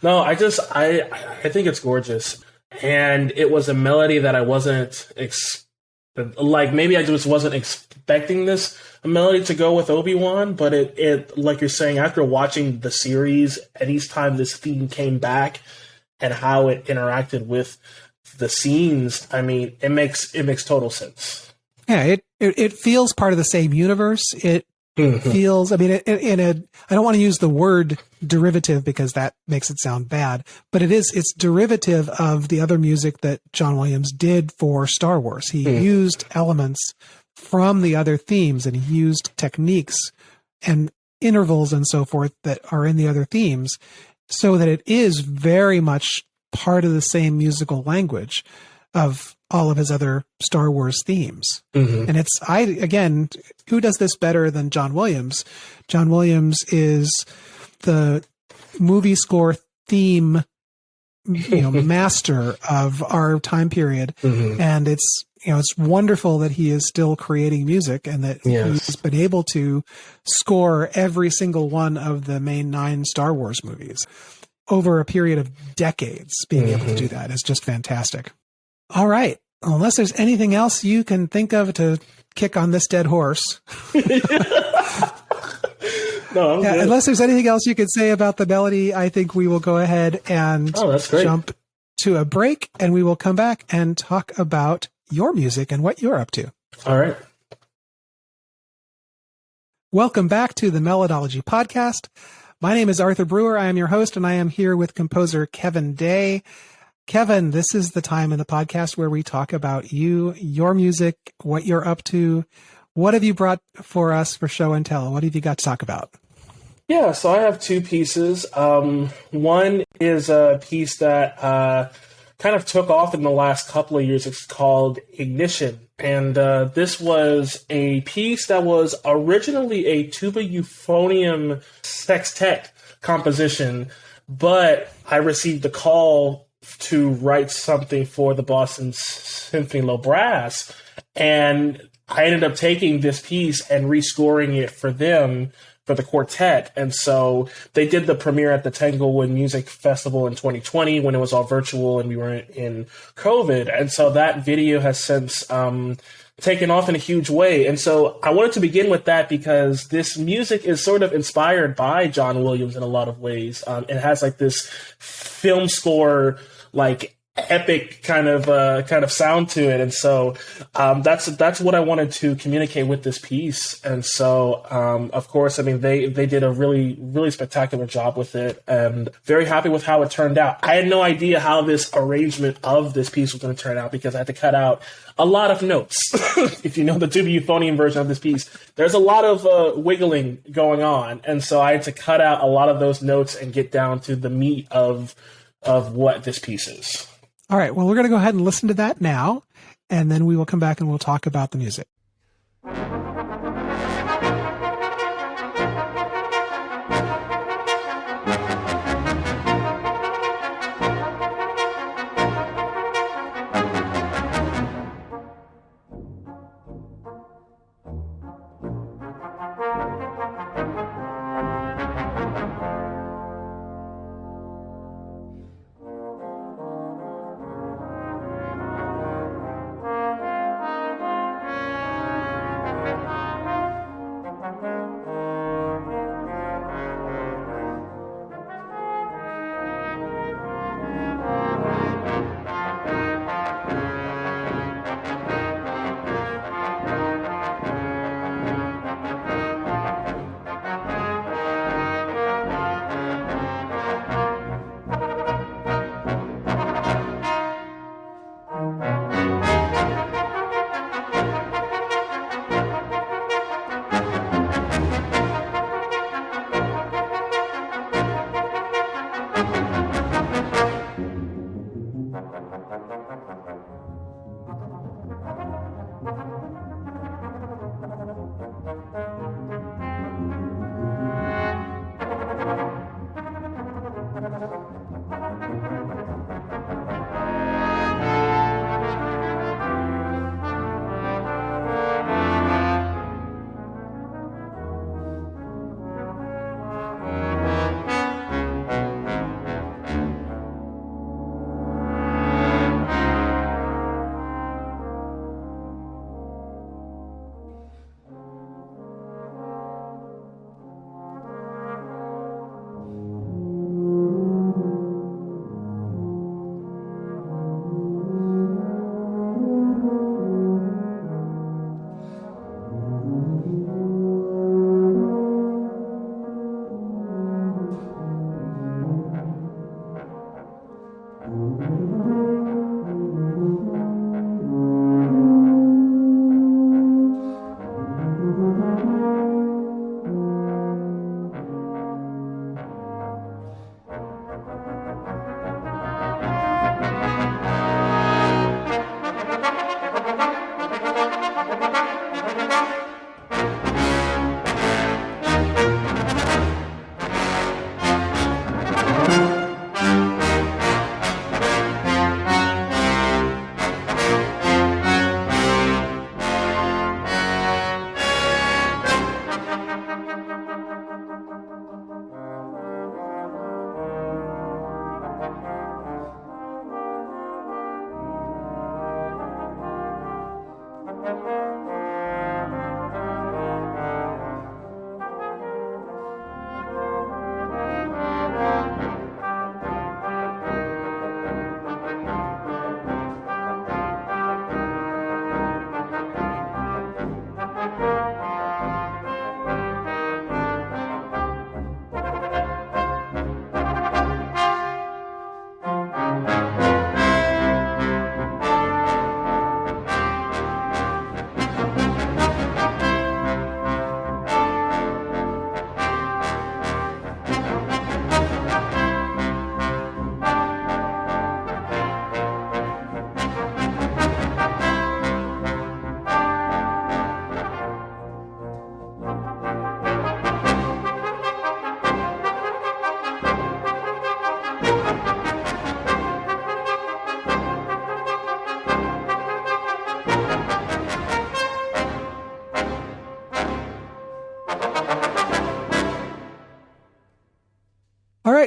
No, I think it's gorgeous. And it was a melody that I wasn't maybe I just wasn't expecting this melody to go with Obi-Wan, but it like you're saying, after watching the series, and each time this theme came back and how it interacted with the scenes, I mean, it makes total sense. Yeah, it feels part of the same universe. It feels, I mean, I don't want to use the word derivative because that makes it sound bad, but it's derivative of the other music that John Williams did for Star Wars. He used elements from the other themes, and he used techniques and intervals and so forth that are in the other themes, so that it is very much part of the same musical language of all of his other Star Wars themes. And again, who does this better than John Williams? John Williams is the movie score theme, master of our time period. And it's wonderful that he is still creating music, and that he's been able to score every single one of the main 9 Star Wars movies over a period of decades. Being able to do that is just fantastic. All right. Unless there's anything else you can think of to kick on this dead horse. No, I'm good. Unless there's anything else you could say about the melody, I think we will go ahead and jump to a break, and we will come back and talk about your music and what you're up to. All right. Welcome back to the Melodology Podcast. My name is Arthur Breur. I am your host, and I am here with composer Kevin Day. Kevin, this is the time in the podcast where we talk about you, your music, what you're up to. What have you brought for us for show and tell? What have you got to talk about? Yeah, so I have 2 pieces. One is a piece that kind of took off in the last couple of years. It's called Ignition. And this was a piece that was originally a tuba euphonium sextet composition, but I received a call to write something for the Boston Symphony Low Brass, and I ended up taking this piece and rescoring it for them for the quartet. And so they did the premiere at the Tanglewood Music Festival in 2020 when it was all virtual and we were in COVID. And so that video has since taken off in a huge way. And so I wanted to begin with that because this music is sort of inspired by John Williams in a lot of ways. It has like this film score, like epic kind of sound to it, and so that's what I wanted to communicate with this piece. And so of course, I mean, they did a really spectacular job with it, and very happy with how it turned out. I had no idea how this arrangement of this piece was going to turn out because I had to cut out a lot of notes. If you know the tuba euphonium version of this piece, there's a lot of wiggling going on, and so I had to cut out a lot of those notes and get down to the meat of what this piece is. All right, well, we're going to go ahead and listen to that now, and then we will come back and we'll talk about the music.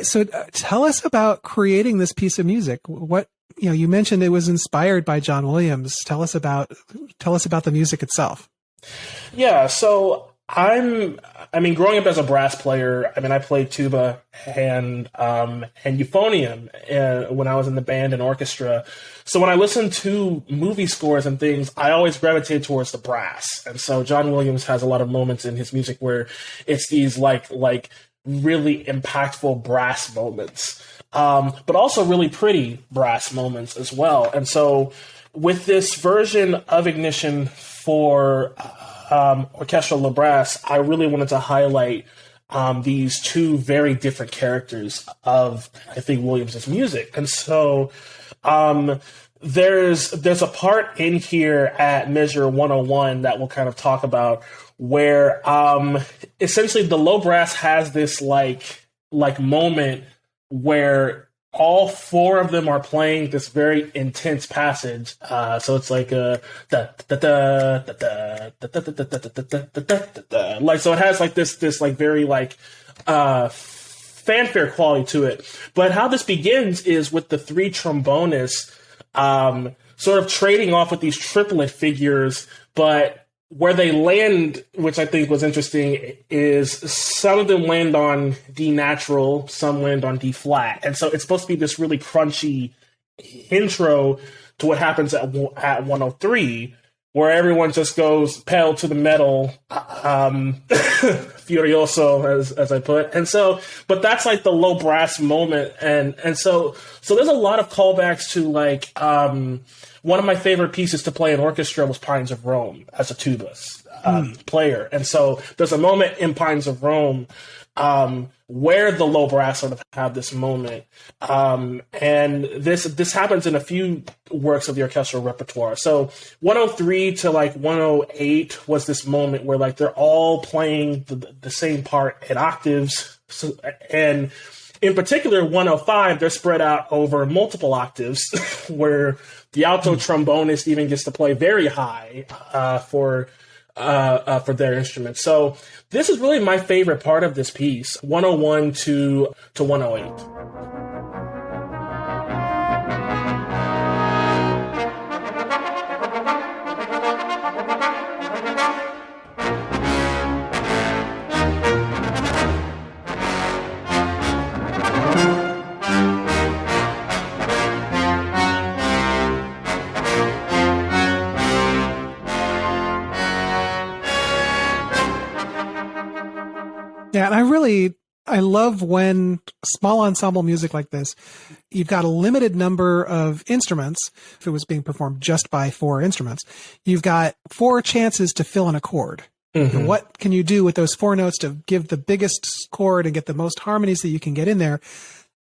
right. So tell us about creating this piece of music. What, you mentioned it was inspired by John Williams. Tell us about the music itself. Yeah. So growing up as a brass player, I played tuba and euphonium when I was in the band and orchestra. So when I listened to movie scores and things, I always gravitated towards the brass. And so John Williams has a lot of moments in his music where it's these like really impactful brass moments, but also really pretty brass moments as well. And so with this version of Ignition for orchestral brass, I really wanted to highlight these two very different characters of, I think, Williams's music. And so there's a part in here at measure 101 that we'll kind of talk about where essentially the low brass has this like moment where all four of them are playing this very intense passage. So it's like like, so it has like this like very like fanfare quality to it. But how this begins is with the three trombonists sort of trading off with these triplet figures, but where they land, which I think was interesting, is some of them land on D natural, some land on D flat. And so it's supposed to be this really crunchy intro to what happens at 103, where everyone just goes pedal to the metal, furioso, as I put. And so, but that's like the low brass moment. And so there's a lot of callbacks to like, one of my favorite pieces to play in orchestra was Pines of Rome as a tuba player. And so there's a moment in Pines of Rome where the low brass sort of have this moment. And this happens in a few works of the orchestral repertoire. So 103 to like 108 was this moment where like they're all playing the same part in octaves. So, and in particular, 105, they're spread out over multiple octaves where the alto trombonist even gets to play very high for their instrument. So this is really my favorite part of this piece, 101 to 108. Yeah, and I love when small ensemble music like this, you've got a limited number of instruments. If it was being performed just by four instruments, you've got four chances to fill in a chord. Mm-hmm. And what can you do with those four notes to give the biggest chord and get the most harmonies that you can get in there?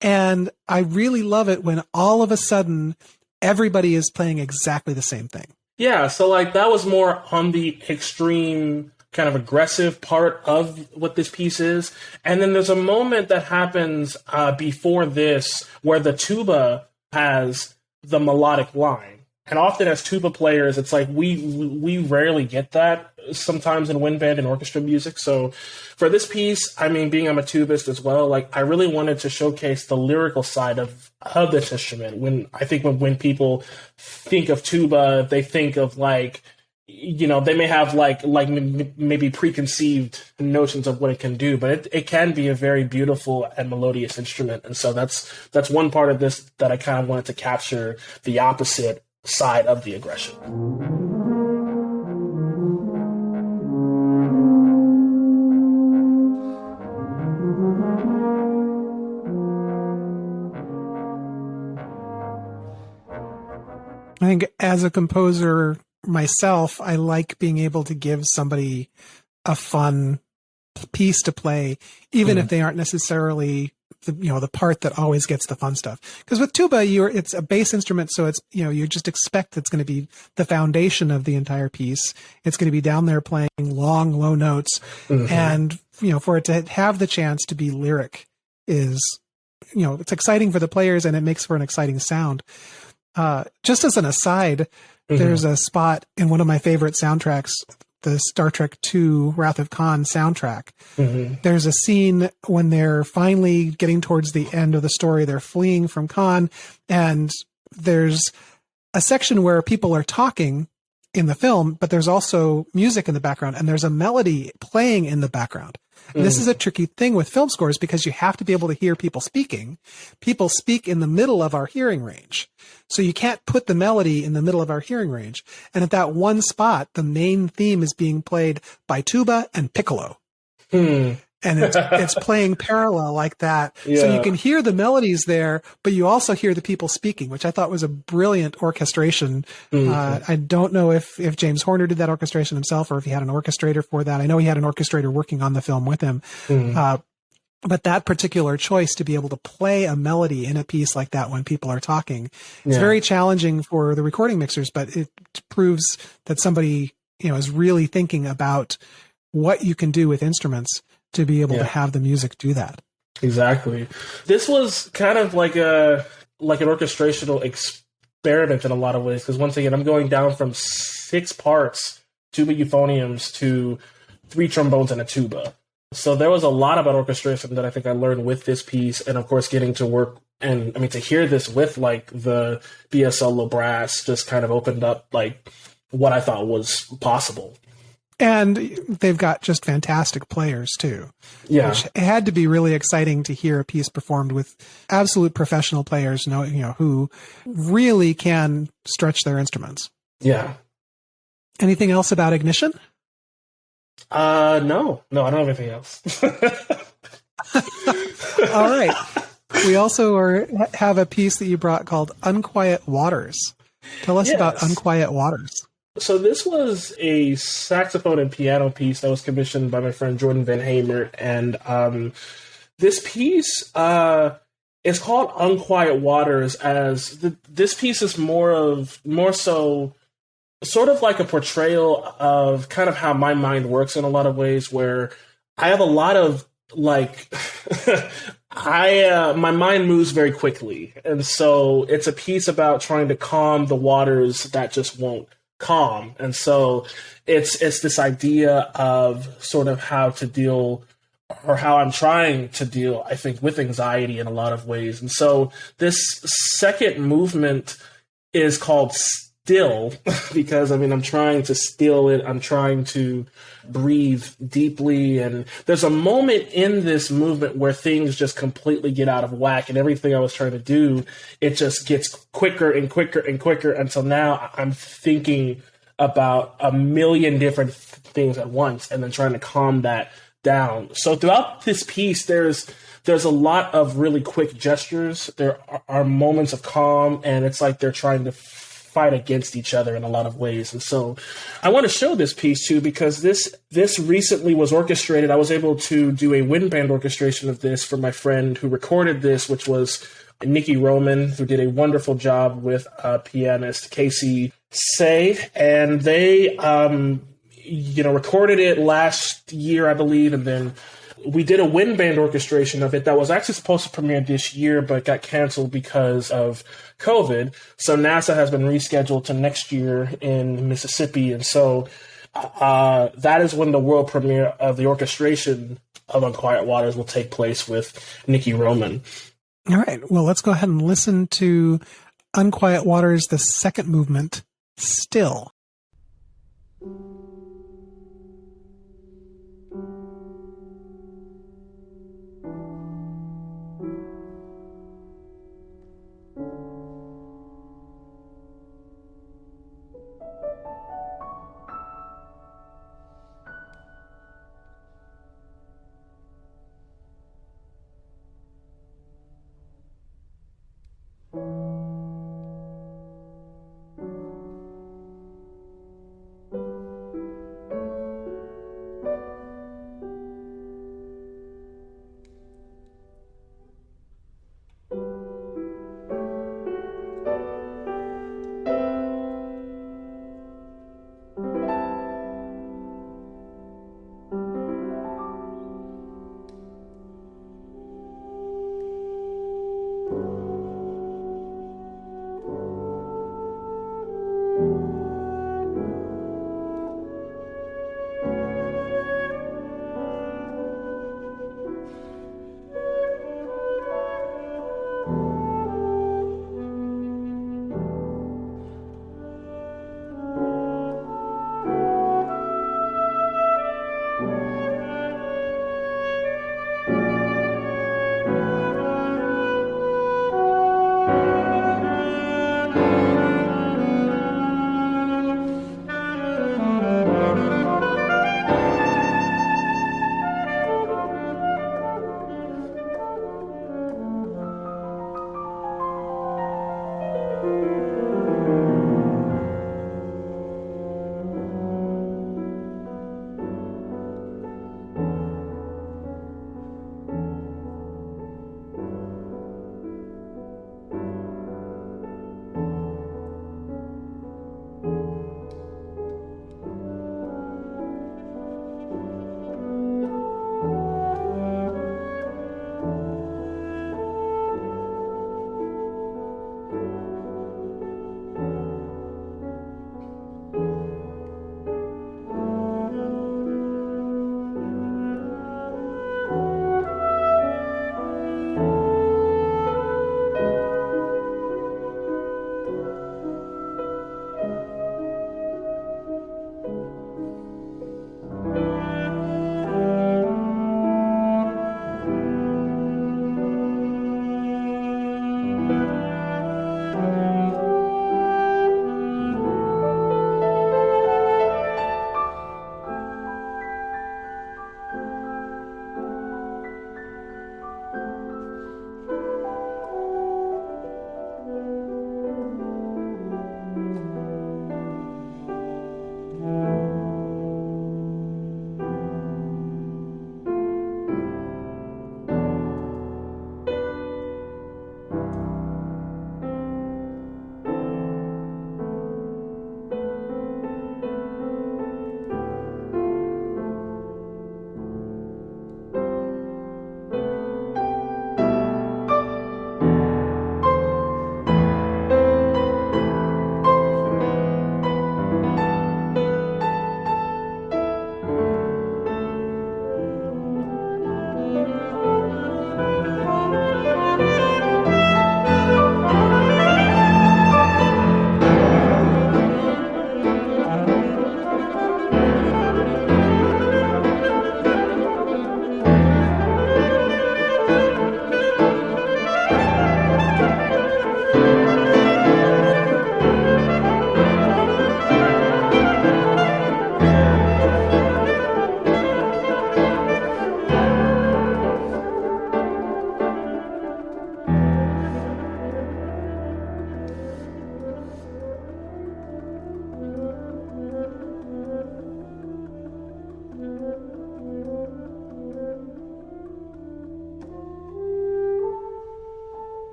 And I really love it when all of a sudden everybody is playing exactly the same thing. Yeah, so like that was more on the extreme kind of aggressive part of what this piece is. And then there's a moment that happens before this where the tuba has the melodic line. And often as tuba players, it's like we rarely get that sometimes in wind band and orchestra music. So for this piece, being I'm a tubist as well, like I really wanted to showcase the lyrical side of this instrument. When people think of tuba, they think of like, they may have like maybe preconceived notions of what it can do, but it can be a very beautiful and melodious instrument. And so that's one part of this that I kind of wanted to capture the opposite side of the aggression. I think as a composer myself, I like being able to give somebody a fun piece to play, even if they aren't necessarily the part that always gets the fun stuff. Because with tuba, it's a bass instrument, so it's you just expect it's going to be the foundation of the entire piece. It's going to be down there playing long, low notes, and for it to have the chance to be lyric is it's exciting for the players, and it makes for an exciting sound. Just as an aside, there's a spot in one of my favorite soundtracks the Star Trek II Wrath of Khan soundtrack. Mm-hmm. There's a scene when they're finally getting towards the end of the story. They're fleeing from Khan, and there's a section where people are talking in the film, but there's also music in the background, and there's a melody playing in the background. And this is a tricky thing with film scores because you have to be able to hear people speaking. People speak in the middle of our hearing range. So you can't put the melody in the middle of our hearing range. And at that one spot, the main theme is being played by tuba and piccolo. And it's playing parallel like that. Yeah. So you can hear the melodies there, but you also hear the people speaking, which I thought was a brilliant orchestration. I don't know if James Horner did that orchestration himself or if he had an orchestrator for that. I know he had an orchestrator working on the film with him. But that particular choice to be able to play a melody in a piece like that when people are talking, it's very challenging for the recording mixers, but it proves that somebody, is really thinking about what you can do with instruments to be able to have the music do that. Exactly. This was kind of like an orchestrational experiment in a lot of ways, because once again, I'm going down from 6 parts, tuba euphoniums, to 3 trombones and a tuba. So there was a lot about orchestration that I think I learned with this piece, and of course getting to work and to hear this with like the BSL low brass just kind of opened up like what I thought was possible. And they've got just fantastic players too. Yeah. Which had to be really exciting to hear a piece performed with absolute professional players, who really can stretch their instruments. Yeah. Anything else about Ignition? No, I don't have anything else. All right. We also have a piece that you brought called Unquiet Waters. Tell us about Unquiet Waters. So this was a saxophone and piano piece that was commissioned by my friend Jordan Van Hamert, and this piece is called Unquiet Waters. As this piece is more so sort of like a portrayal of kind of how my mind works in a lot of ways, where I have a lot of like my mind moves very quickly, and so it's a piece about trying to calm the waters that just won't calm. And so it's this idea of sort of how to deal, or how I'm trying to deal, I think, with anxiety in a lot of ways. And so this second movement is called Still, because I'm trying to still it. I'm trying to breathe deeply. And there's a moment in this movement where things just completely get out of whack, and everything I was trying to do, it just gets quicker and quicker and quicker until now I'm thinking about a million different things at once and then trying to calm that down. So throughout this piece, there's a lot of really quick gestures. There are moments of calm, and it's like they're trying to fight against each other in a lot of ways. And so I want to show this piece too, because this recently was orchestrated. I was able to do a wind band orchestration of this for my friend who recorded this, which was Nikki Roman, who did a wonderful job with pianist Casey Say, and they recorded it last year, I believe, and then we did a wind band orchestration of it that was actually supposed to premiere this year, but got canceled because of COVID. So NASA has been rescheduled to next year in Mississippi. And so that is when the world premiere of the orchestration of Unquiet Waters will take place with Nikki Roman. All right. Well, let's go ahead and listen to Unquiet Waters, the second movement, Still.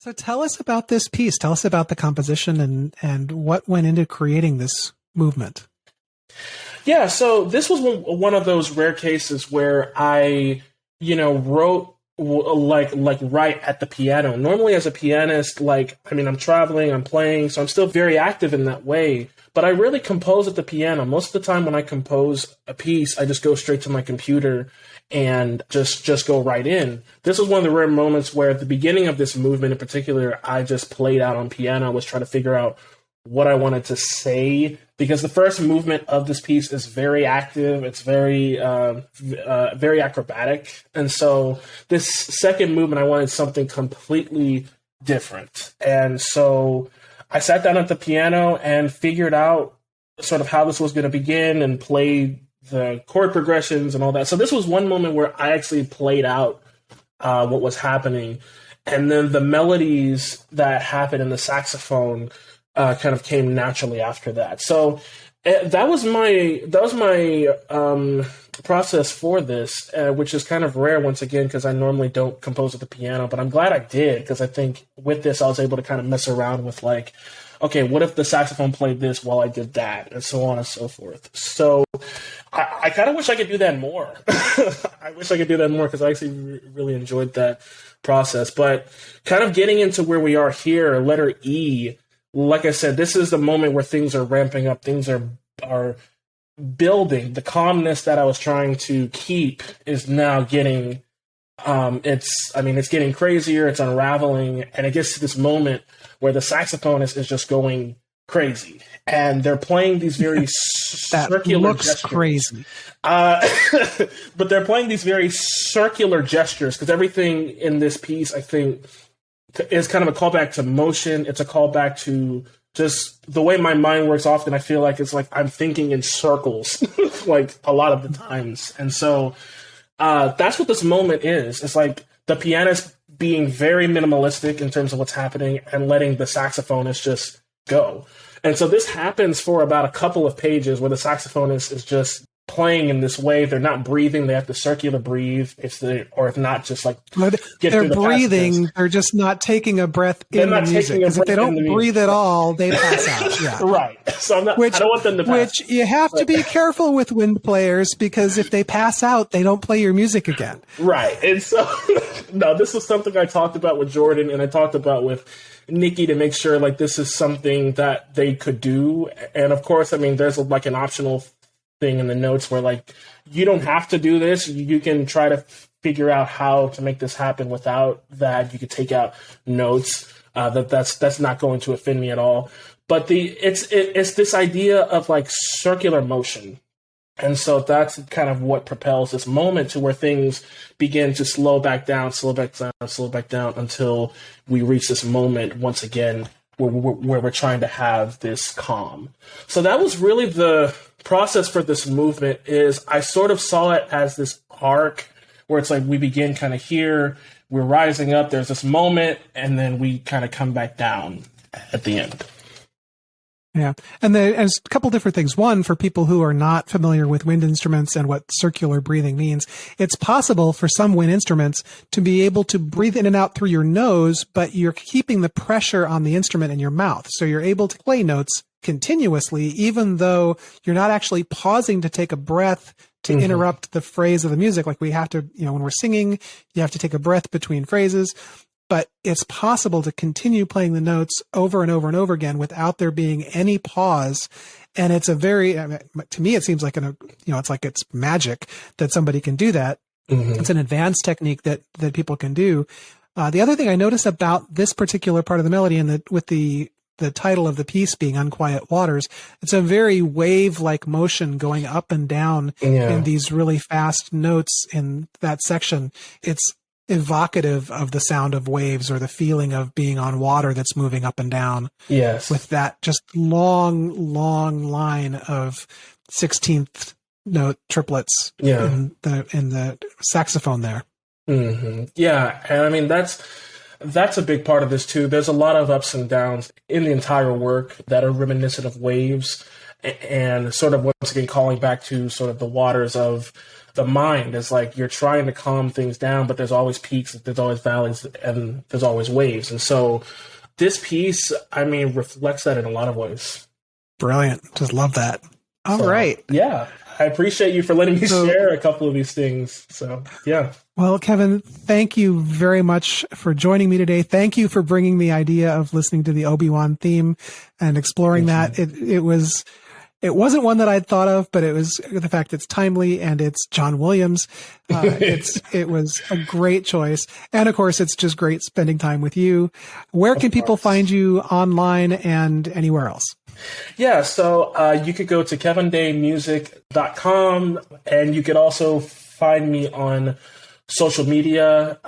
So tell us about this piece. Tell us about the composition and what went into creating this movement. Yeah, so this was one of those rare cases where I, wrote like right at the piano. Normally as a pianist, I'm traveling, I'm playing, so I'm still very active in that way. But I really compose at the piano. Most of the time when I compose a piece, I just go straight to my computer and just go right in. This was one of the rare moments where at the beginning of this movement in particular, I just played out on piano. I was trying to figure out what I wanted to say, because the first movement of this piece is very active. It's very acrobatic. And so this second movement, I wanted something completely different. And so I sat down at the piano and figured out sort of how this was going to begin and played the chord progressions and all that. So this was one moment where I actually played out what was happening. And then the melodies that happened in the saxophone kind of came naturally after that. So that was my process for this, which is kind of rare once again, because I normally don't compose at the piano, but I'm glad I did, because I think with this I was able to kind of mess around with okay, what if the saxophone played this while I did that, and so on and so forth. So I kind of wish I could do that more. I wish I could do that more, because I actually really enjoyed that process. But kind of getting into where we are here, letter E, like I said, this is the moment where things are ramping up, things are building. The calmness that I was trying to keep is now getting, it's getting crazier, it's unraveling, and it gets to this moment where the saxophonist is just going crazy. And they're playing these very circular gestures. Crazy. But they're playing these very circular gestures, because everything in this piece, I think, is kind of a callback to motion. It's a callback to just the way my mind works. Often I feel like it's like I'm thinking in circles, like a lot of the times. And so that's what this moment is. It's like the pianist being very minimalistic in terms of what's happening and letting the saxophonist just go. And so this happens for about a couple of pages where the saxophonist is just playing in this way. They're not breathing. They have to circular breathe. If not, just like they're breathing. They're just not taking a breath in the music. Because if they don't breathe at all, they pass out. Yeah. Right. So I don't want them to pass. Which you have to be careful with wind players, because if they pass out, they don't play your music again. Right. And so, no, this was something I talked about with Jordan, and I talked about with Nikki, to make sure this is something that they could do. And of course, there's an optional thing in the notes where you don't have to do this. You can try to figure out how to make this happen without that. You could take out notes. That's not going to offend me at all. But it's this idea of circular motion. And so that's kind of what propels this moment to where things begin to slow back down until we reach this moment once again where we're trying to have this calm. So that was really the process for this movement. Is I sort of saw it as this arc where it's we begin kind of here, we're rising up, there's this moment, and then we kind of come back down at the end. Yeah. And there's a couple different things. One, for people who are not familiar with wind instruments and what circular breathing means, it's possible for some wind instruments to be able to breathe in and out through your nose, but you're keeping the pressure on the instrument in your mouth. So you're able to play notes continuously, even though you're not actually pausing to take a breath to interrupt the phrase of the music. Like we have to, when we're singing, you have to take a breath between phrases. But it's possible to continue playing the notes over and over and over again without there being any pause. And it's to me, it seems like it's magic that somebody can do that. Mm-hmm. It's an advanced technique that people can do. The other thing I noticed about this particular part of the melody, and with the title of the piece being Unquiet Waters, it's a very wave-like motion going up and down in these really fast notes in that section. It's evocative of the sound of waves or the feeling of being on water that's moving up and down. Yes. With that just long line of 16th note triplets in the saxophone there. Mm-hmm. Yeah. And that's a big part of this too. There's a lot of ups and downs in the entire work that are reminiscent of waves. and sort of once again calling back to sort of the waters of the mind. Is like you're trying to calm things down, but there's always peaks, there's always valleys, and there's always waves. And so this piece, I mean, reflects that in a lot of ways. Brilliant. Just love that. All right. Yeah. I appreciate you for letting me share a couple of these things. So, yeah. Well, Kevin, thank you very much for joining me today. Thank you for bringing the idea of listening to the Obi-Wan theme and exploring that. It wasn't one that I'd thought of, but it was the fact it's timely and it's John Williams. It was a great choice. And of course, it's just great spending time with you. Where can people find you online and anywhere else? Yeah, so you could go to kevindaymusic.com, and you could also find me on social media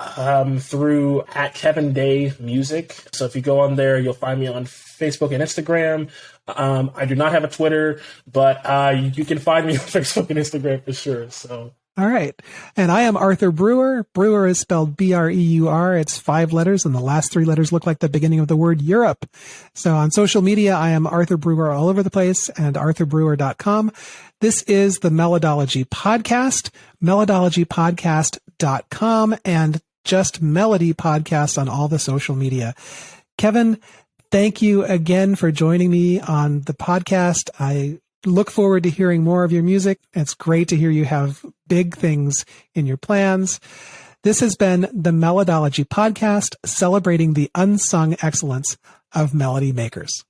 through @KevinDayMusic. So if you go on there, you'll find me on Facebook and Instagram. I do not have a Twitter, but you can find me on Facebook and Instagram for sure. So. All right. And I am Arthur Breur. Breur is spelled Breur. It's 5 letters, and the last 3 letters look like the beginning of the word Europe. So on social media, I am Arthur Breur all over the place, and arthurbreur.com. This is the Melodology Podcast, melodologypodcast.com, and just Melody Podcast on all the social media. Kevin, thank you again for joining me on the podcast. I look forward to hearing more of your music. It's great to hear you have big things in your plans. This has been the Melodology Podcast, celebrating the unsung excellence of melody makers.